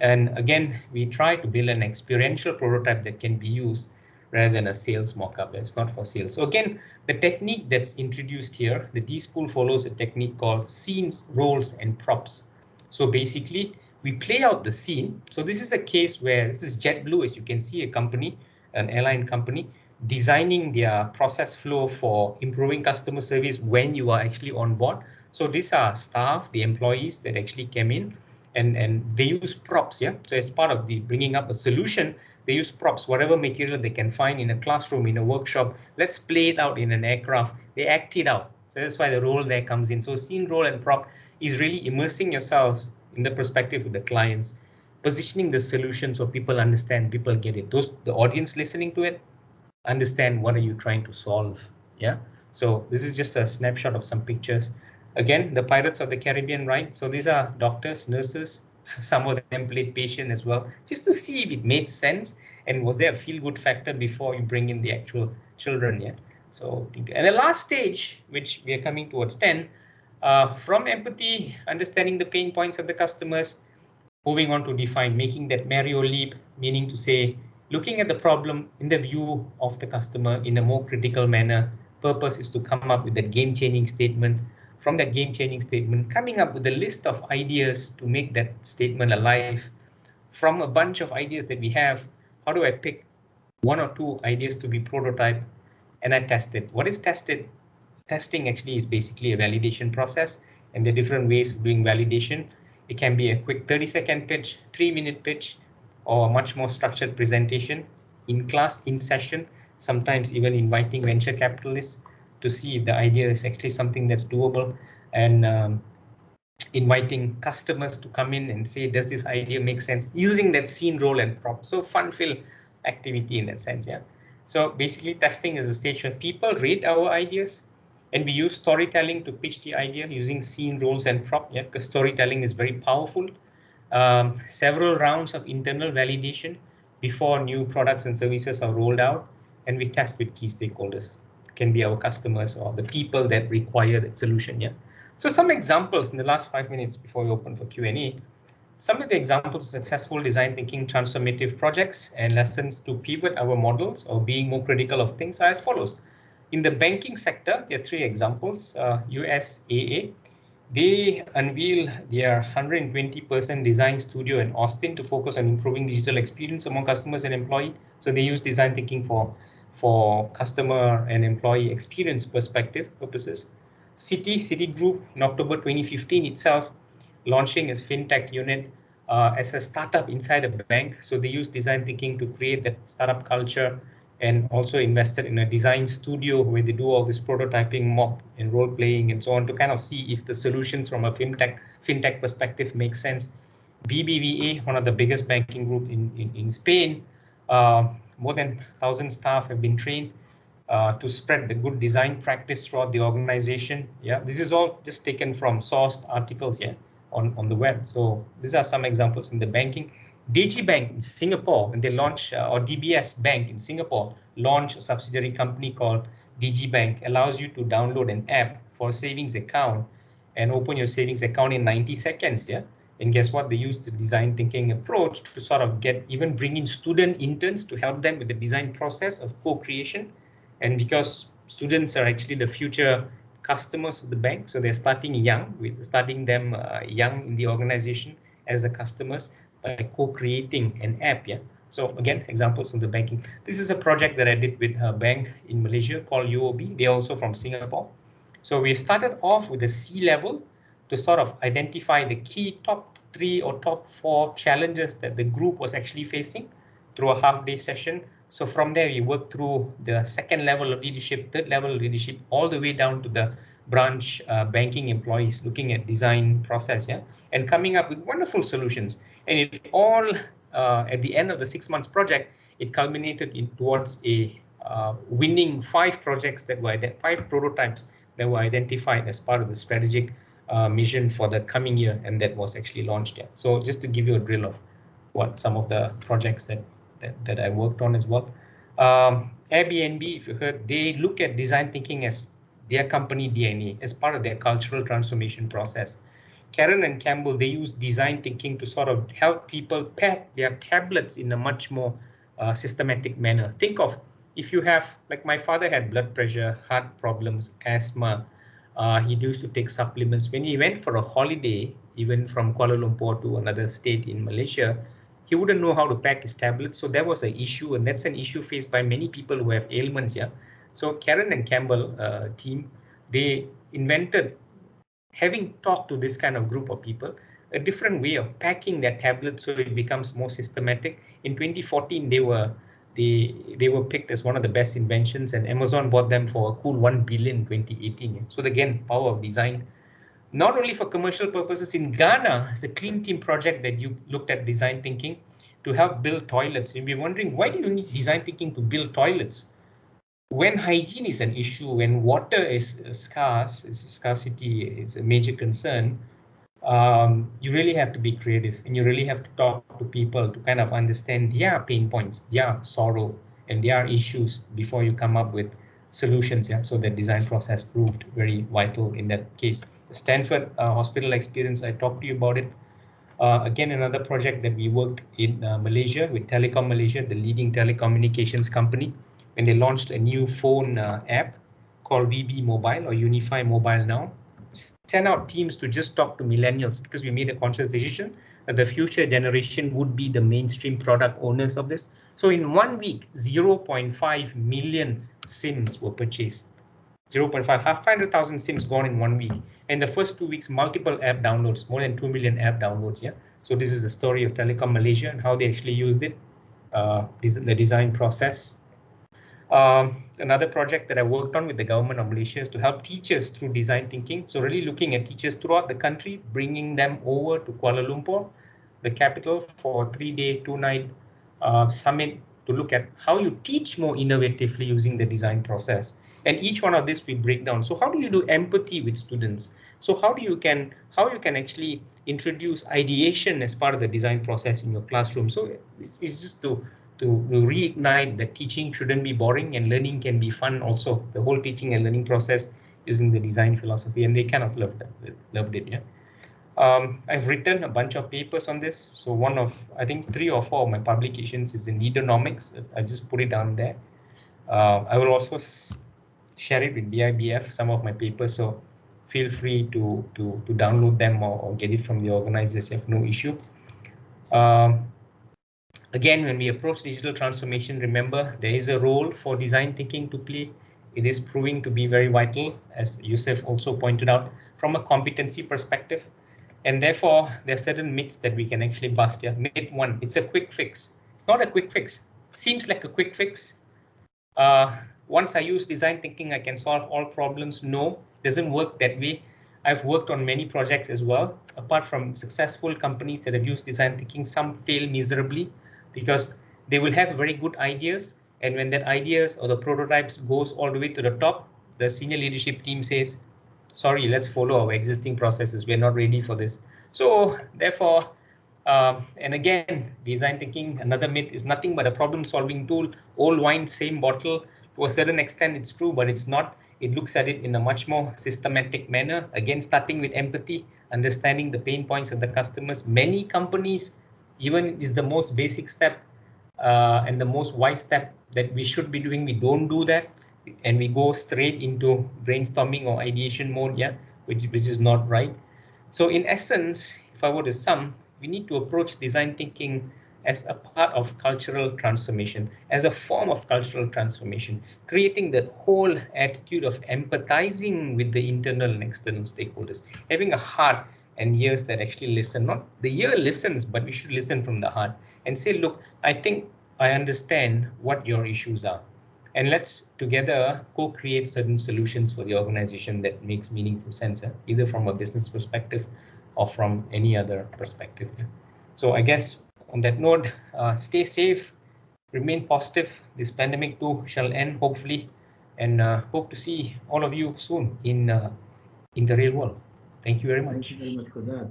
And again, we try to build an experiential prototype that can be used rather than a sales mock-up. It's not for sales. So again, the technique that's introduced here, the D School follows a technique called scenes, roles, and props. So basically, we play out the scene. So this is a case where this is JetBlue, as you can see, a company, an airline company, designing their process flow for improving customer service when you are actually on board. So these are staff, the employees that actually came in, and they use props, yeah. So as part of the bringing up a solution, they use props, whatever material they can find in a classroom, in a workshop. Let's play it out in an aircraft. They act it out. So that's why the role there comes in. So scene, role, and prop is really immersing yourself in the perspective of the clients, positioning the solution so people understand, people get it. The audience listening to it understand what are you trying to solve. Yeah. So this is just a snapshot of some pictures. Again, the Pirates of the Caribbean, right? So these are doctors, nurses, some of them played patient as well, just to see if it made sense and was there a feel-good factor before you bring in the actual children. Yeah. So, and the last stage, which we are coming towards 10, from empathy, understanding the pain points of the customers, moving on to define, making that Mario leap, meaning to say, looking at the problem in the view of the customer in a more critical manner. Purpose is to come up with that game-changing statement. from that game-changing statement, coming up with a list of ideas to make that statement alive. From a bunch of ideas that we have, how do I pick one or two ideas to be prototype, and I test it? What is tested? Testing actually is basically a validation process, and there are different ways of doing validation. It can be a quick 30-second pitch, 3-minute pitch, or a much more structured presentation in class, in session, sometimes even inviting venture capitalists to see if the idea is actually something that's doable, and inviting customers to come in and say, does this idea make sense, using that scene, role, and prop. So fun-filled activity in that sense, yeah. So basically testing is a stage where people rate our ideas, and we use storytelling to pitch the idea using scene, roles, and prop, yeah, because storytelling is very powerful. Several rounds of internal validation before new products and services are rolled out, and we test with key stakeholders. It can be our customers or the people that require that solution, yeah. So some examples in the last 5 minutes before we open for Q&A. Some of the examples of successful design thinking transformative projects and lessons to pivot our models or being more critical of things are as follows. In the banking sector, there are 3 examples. USAA, they unveil their 120-person design studio in Austin to focus on improving digital experience among customers and employees. So they use design thinking for customer and employee experience purposes. Citigroup in October 2015 itself launching its fintech unit as a startup inside a bank. So they use design thinking to create that startup culture, and also invested in a design studio where they do all this prototyping, mock and role playing and so on to kind of see if the solutions from a fintech perspective make sense. BBVA, one of the biggest banking group in Spain, more than 1,000 staff have been trained to spread the good design practice throughout the organization. Yeah, this is all just taken from sourced articles, yeah, on the web. So these are some examples in the banking. Digibank in Singapore, and they launch, or DBS Bank in Singapore, launch a subsidiary company called Digibank, allows you to download an app for a savings account and open your savings account in 90 seconds. Yeah. And guess what? They use the design thinking approach to sort of bring in student interns to help them with the design process of co-creation. And because students are actually the future customers of the bank, so they're starting them young in the organization as the customers by co-creating an app. Yeah. So again, examples of the banking. This is a project that I did with a bank in Malaysia called UOB. They're also from Singapore. So we started off with the C-level to sort of identify the key top 3 or top 4 challenges that the group was actually facing through a half-day session. So from there, we worked through the 2nd level of leadership, 3rd level of leadership, all the way down to the branch banking employees, looking at design process, yeah, and coming up with wonderful solutions. And it all, at the end of the 6 months project, it culminated towards a winning 5 projects that were 5 prototypes that were identified as part of the strategic mission for the coming year, and that was actually launched. Yeah. So just to give you a drill of what some of the projects that I worked on as well. Airbnb, if you heard, they look at design thinking as their company DNA, as part of their cultural transformation process. Karen and Campbell, they use design thinking to sort of help people pack their tablets in a much more systematic manner. Think of, if you have, like my father had blood pressure, heart problems, asthma. He used to take supplements. When he went for a holiday, even from Kuala Lumpur to another state in Malaysia, he wouldn't know how to pack his tablets. So that was an issue, and that's an issue faced by many people who have ailments. Yeah. So Karen and Campbell team, they invented, having talked to this kind of group of people, a different way of packing their tablets so it becomes more systematic. In 2014, they were picked as one of the best inventions, and Amazon bought them for a cool 1 billion in 2018. So again, power of design. Not only for commercial purposes, in Ghana, it's a clean team project that you looked at design thinking to help build toilets. You'll be wondering, why do you need design thinking to build toilets? When hygiene is an issue, when water is scarce, it's a scarcity, it's a major concern, you really have to be creative, and you really have to talk to people to kind of understand their pain points, their sorrow, and their issues before you come up with solutions. Yeah, so the design process proved very vital in that case. The Stanford hospital experience, I talked to you about it. Again, another project that we worked in Malaysia with Telecom Malaysia, the leading telecommunications company, when they launched a new phone app called VB Mobile, or Unify Mobile now. sent out teams to just talk to millennials because we made a conscious decision that the future generation would be the mainstream product owners of this. So in 1 week, 0.5 million SIMs were purchased. 0.5, 500,000 SIMs gone in 1 week. In the first 2 weeks, multiple app downloads, more than 2 million app downloads. Yeah. So this is the story of Telecom Malaysia and how they actually used it, the design process. Another project that I worked on with the government of Malaysia is to help teachers through design thinking. So really looking at teachers throughout the country, bringing them over to Kuala Lumpur, the capital, for a 3-day, 2-night summit to look at how you teach more innovatively using the design process. And each one of this we break down. So how do you do empathy with students? So how you can actually introduce ideation as part of the design process in your classroom? So it's just to reignite that teaching shouldn't be boring and learning can be fun also, the whole teaching and learning process using the design philosophy, and they kind of loved it. Yeah. I've written a bunch of papers on this. So one of, I think 3 or 4 of my publications is in Leadernomics. I just put it down there. I will also share it with BIBF, some of my papers. So feel free to download them or get it from the organizers. You have no issue. Again, when we approach digital transformation, remember there is a role for design thinking to play. It is proving to be very vital, as Yusuf also pointed out, from a competency perspective. And therefore, there are certain myths that we can actually bust here. Myth 1, it's a quick fix. It's not a quick fix. Seems like a quick fix. Once I use design thinking, I can solve all problems. No, doesn't work that way. I've worked on many projects as well. Apart from successful companies that have used design thinking, some fail miserably because they will have very good ideas. And when that ideas or the prototypes goes all the way to the top, the senior leadership team says, sorry, let's follow our existing processes. We're not ready for this. So therefore, and again, design thinking, another myth, is nothing but a problem-solving tool. Old wine, same bottle. To a certain extent, it's true, but it's not. It looks at it in a much more systematic manner. Again, starting with empathy, understanding the pain points of the customers. Many companies, even is the most basic step and the most wise step that we should be doing. We don't do that, and we go straight into brainstorming or ideation mode, yeah, which is not right. So in essence, if I were to sum, we need to approach design thinking as a part of cultural transformation, as a form of cultural transformation, creating the whole attitude of empathizing with the internal and external stakeholders, having a heart and ears that actually listen. Not the ear listens, but we should listen from the heart and say, look, I think I understand what your issues are. And let's together co-create certain solutions for the organization that makes meaningful sense, either from a business perspective or from any other perspective. So I guess on that note, stay safe, remain positive. This pandemic too shall end, hopefully, and hope to see all of you soon in the real world. Thank you very much. Thank you very much for that.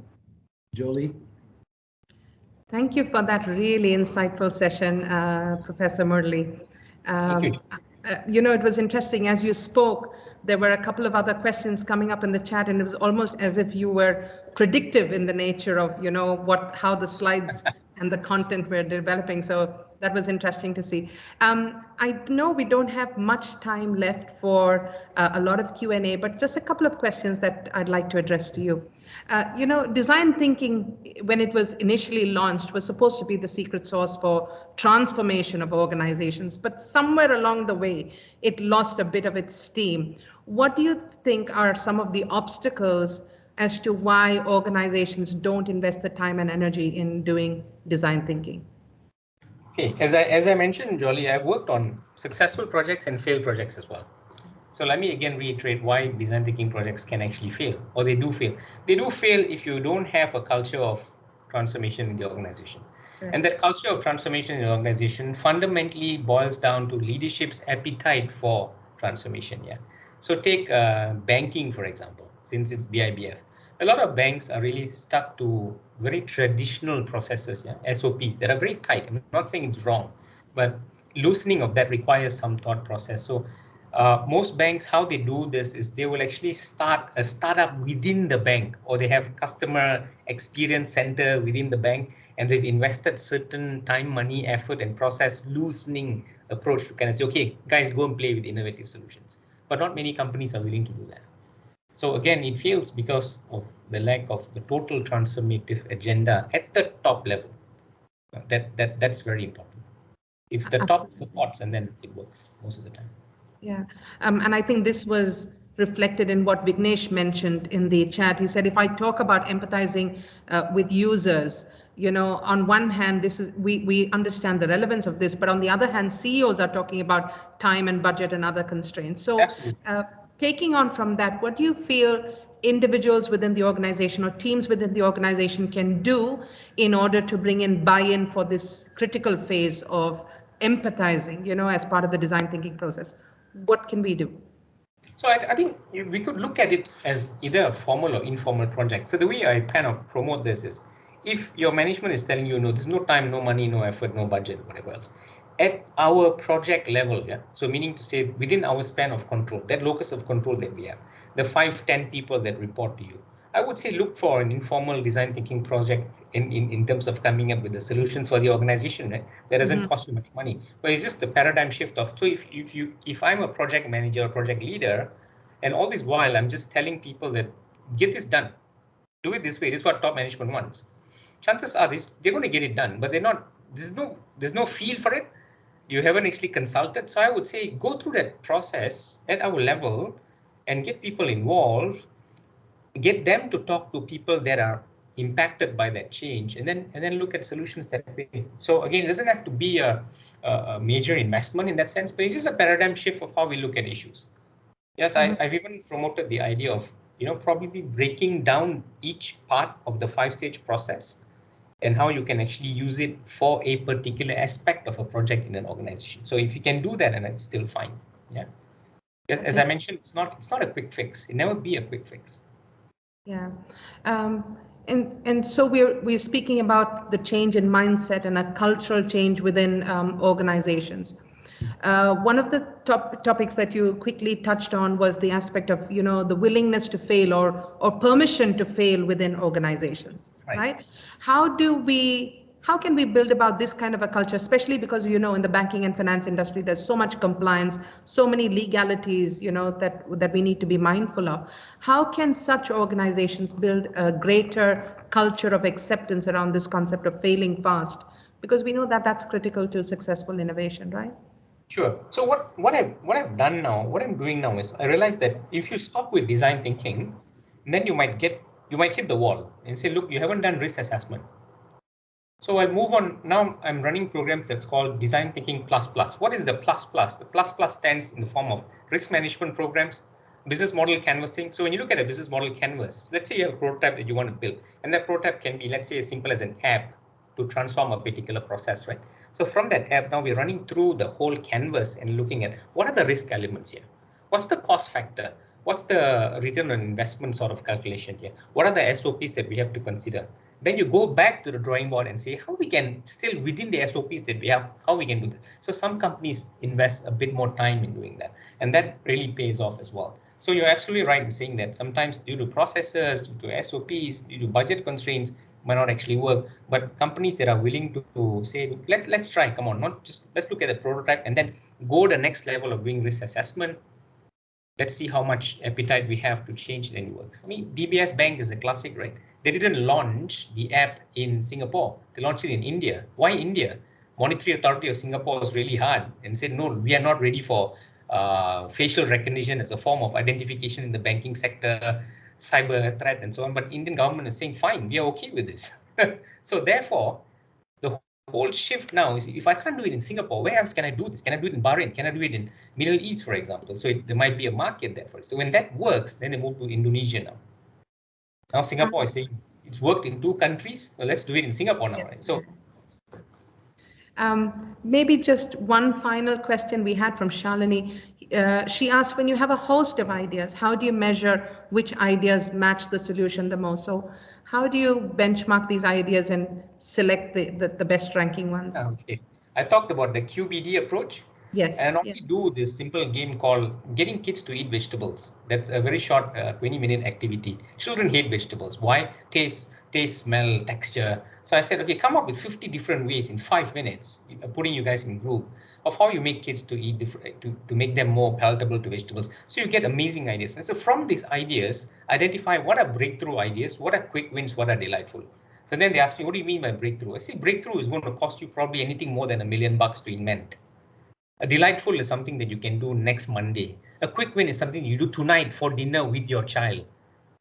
Jolie? Thank you for that really insightful session, Professor Murali. Thank you. You know, it was interesting as you spoke, there were a couple of other questions coming up in the chat, and it was almost as if you were predictive in the nature of, you know, how the slides and the content were developing. So that was interesting to see. I know we don't have much time left for a lot of Q&A, but just a couple of questions that I'd like to address to you. You know, design thinking, when it was initially launched, was supposed to be the secret sauce for transformation of organizations, but somewhere along the way, it lost a bit of its steam. What do you think are some of the obstacles as to why organizations don't invest the time and energy in doing design thinking? Okay, as I mentioned, Jolie, I've worked on successful projects and failed projects as well. So let me again reiterate why design thinking projects can actually fail, or they do fail. They do fail if you don't have a culture of transformation in the organization. Right. And that culture of transformation in the organization fundamentally boils down to leadership's appetite for transformation. Yeah. So take banking, for example, since it's BIBF. A lot of banks are really stuck to very traditional processes, yeah, SOPs that are very tight. I'm not saying it's wrong, but loosening of that requires some thought process. So most banks, how they do this is they will actually start a startup within the bank, or they have customer experience center within the bank, and they've invested certain time, money, effort, and process loosening approach to kind of say, okay, guys, go and play with innovative solutions. But not many companies are willing to do that. So again, it fails because of the lack of the total transformative agenda at the top level. That's very important. If the top Absolutely. supports, and then it works most of the time. Yeah, and I think this was reflected in what Vignesh mentioned in the chat. He said, if I talk about empathizing with users, you know, on one hand, this is we understand the relevance of this, but on the other hand, CEOs are talking about time and budget and other constraints. So taking on from that, what do you feel individuals within the organization or teams within the organization can do in order to bring in buy-in for this critical phase of empathizing, you know, as part of the design thinking process? What can we do? So I think we could look at it as either a formal or informal project. So the way I kind of promote this is, if your management is telling you, no, there's no time, no money, no effort, no budget, whatever else, at our project level, yeah, so meaning to say within our span of control, that locus of control that we have, the 5-10 people that report to you, I would say look for an informal design thinking project in terms of coming up with the solutions for the organization, right? That doesn't cost you much money, but it's just the paradigm shift of, so if I'm a project manager or project leader, and all this while I'm just telling people that get this done, do it this way, this is what top management wants, chances are they're going to get it done, but there's no feel for it. You haven't actually consulted. So I would say go through that process at our level and get people involved, get them to talk to people that are impacted by that change, and then look at solutions that way. So again, it doesn't have to be a major investment in that sense, but it's just a paradigm shift of how we look at issues. Yes, I've even promoted the idea of, you know, probably breaking down each part of the 5-stage process and how you can actually use it for a particular aspect of a project in an organization. So if you can do that, and it's still fine. Yeah. Yes, as I mentioned, it's not a quick fix. It never be a quick fix. Yeah. And so we're speaking about the change in mindset and a cultural change within organizations. One of the topics that you quickly touched on was the aspect of, you know, the willingness to fail or permission to fail within organizations, right? How can we build about this kind of a culture, especially because, you know, in the banking and finance industry, there's so much compliance, so many legalities, you know, that we need to be mindful of. How can such organizations build a greater culture of acceptance around this concept of failing fast? Because we know that that's critical to successful innovation, right? Sure. So what I've done now, what I'm doing now is I realize that if you stop with design thinking, then you might hit the wall and say, look, you haven't done risk assessment. So I move on. Now I'm running programs that's called Design Thinking Plus Plus. What is the plus plus? The plus plus stands in the form of risk management programs, business model canvassing. So when you look at a business model canvas, let's say you have a prototype that you want to build, and that prototype can be, let's say, as simple as an app to transform a particular process, right? So from that app, now we're running through the whole canvas and looking at what are the risk elements here? What's the cost factor? What's the return on investment sort of calculation here? What are the SOPs that we have to consider? Then you go back to the drawing board and say how we can still within the SOPs that we have, how we can do this. So some companies invest a bit more time in doing that, and that really pays off as well. So you're absolutely right in saying that sometimes due to processes, due to SOPs, due to budget constraints, might not actually work. But companies that are willing to say, let's try, come on, not just let's look at the prototype and then go the next level of doing risk assessment. Let's see how much appetite we have to change it and it works. I mean, DBS Bank is a classic, right? They didn't launch the app in Singapore. They launched it in India. Why India? Monetary Authority of Singapore was really hard and said, no, we are not ready for facial recognition as a form of identification in the banking sector, cyber threat and so on. But Indian government is saying, fine, we are okay with this. So therefore, the whole shift now is if I can't do it in Singapore, where else can I do this? Can I do it in Bahrain? Can I do it in Middle East, for example? So there might be a market there for it. So when that works, then they move to Indonesia now. Now Singapore is saying it's worked in 2 countries. Well, let's do it in Singapore now, right? So maybe just one final question we had from Shalini. She asked, when you have a host of ideas, how do you measure which ideas match the solution the most? So how do you benchmark these ideas and select the best ranking ones? Okay, I talked about the QBD approach. Yes. And I normally do this simple game called getting kids to eat vegetables. That's a very short 20-minute activity. Children hate vegetables. Why? Taste. taste, smell, texture. So I said, okay, come up with 50 different ways in 5 minutes, putting you guys in group of how you make kids to eat different, to make them more palatable to vegetables. So you get amazing ideas. And so from these ideas, identify what are breakthrough ideas, what are quick wins, what are delightful. So then they ask me, what do you mean by breakthrough? I say breakthrough is going to cost you probably anything more than $1 million to invent. A delightful is something that you can do next Monday. A quick win is something you do tonight for dinner with your child.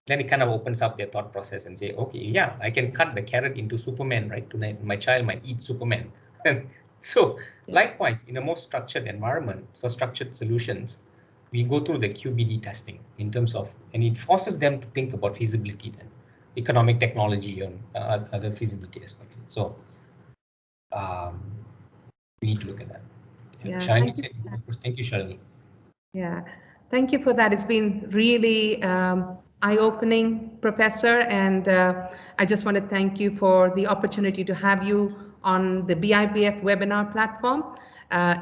Then it kind of opens up their thought process and say, okay, yeah, I can cut the carrot into Superman, right? Tonight, my child might eat Superman. And so likewise, in a more structured environment, so structured solutions, we go through the QBD testing in terms of, and it forces them to think about feasibility then, economic technology and other feasibility aspects. So we need to look at that. Yeah, Shalini said, thank you, Shalini. Yeah, thank you for that. It's been really eye-opening, Professor, and I just want to thank you for the opportunity to have you on the BIBF webinar platform,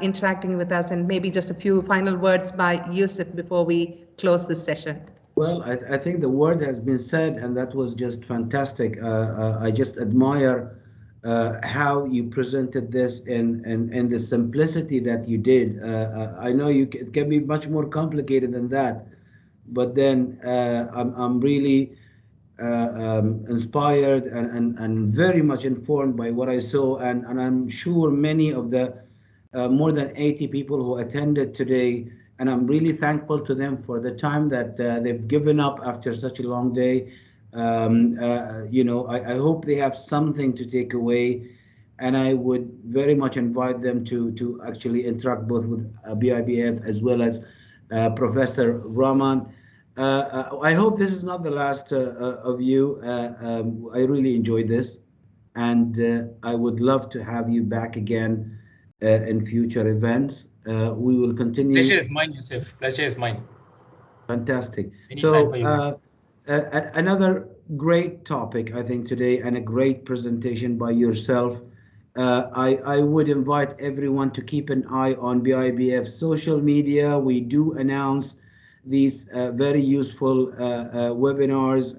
interacting with us, and maybe just a few final words by Yusuf before we close this session. Well, I think the word has been said, and that was just fantastic. I just admire how you presented this and the simplicity that you did. I know it can be much more complicated than that, but then I'm really inspired and very much informed by what I saw, and I'm sure many of the more than 80 people who attended today, and I'm really thankful to them for the time that they've given up after such a long day. You know, I hope they have something to take away, and I would very much invite them to actually interact both with BIBF as well as Professor Raman. I hope this is not the last of you. I really enjoyed this, and I would love to have you back again in future events. We will continue. Pleasure is mine, Yusuf. Pleasure is mine. Fantastic. Anytime So another great topic, I think, today, and a great presentation by yourself. I would invite everyone to keep an eye on BIBF social media. We do announce these very useful webinars,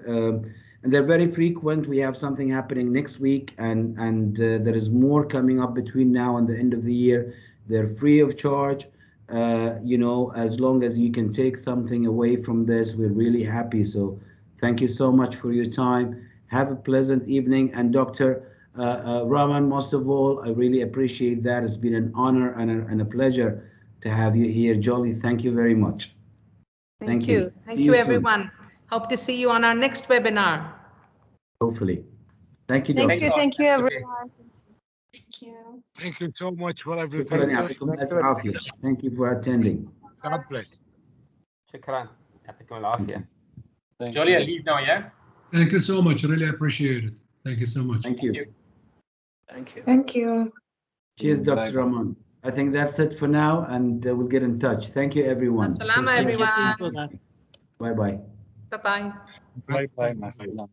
and they're very frequent. We have something happening next week, and there is more coming up between now and the end of the year. They're free of charge. You know, as long as you can take something away from this, we're really happy. So thank you so much for your time. Have a pleasant evening. And Dr. Raman, most of all, I really appreciate that. It's been an honor and a pleasure to have you here. Jolly, thank you very much. Thank you. Thank you, everyone. Hope to see you on our next webinar. Hopefully. Thank you, Thank Doctor. you. Thank you, everyone. Thank you. Thank you so much for everything. Thank you for attending. God bless. Shukran. Jolly, I'll leave now, yeah? Thank you so much. Really appreciate it. Thank you so much. Thank you. Thank you. Thank you. Cheers, Dr. Raman. I think that's it for now, and we'll get in touch. Thank you, everyone. Assalamu everyone. Bye-bye. Bye-bye. Bye-bye.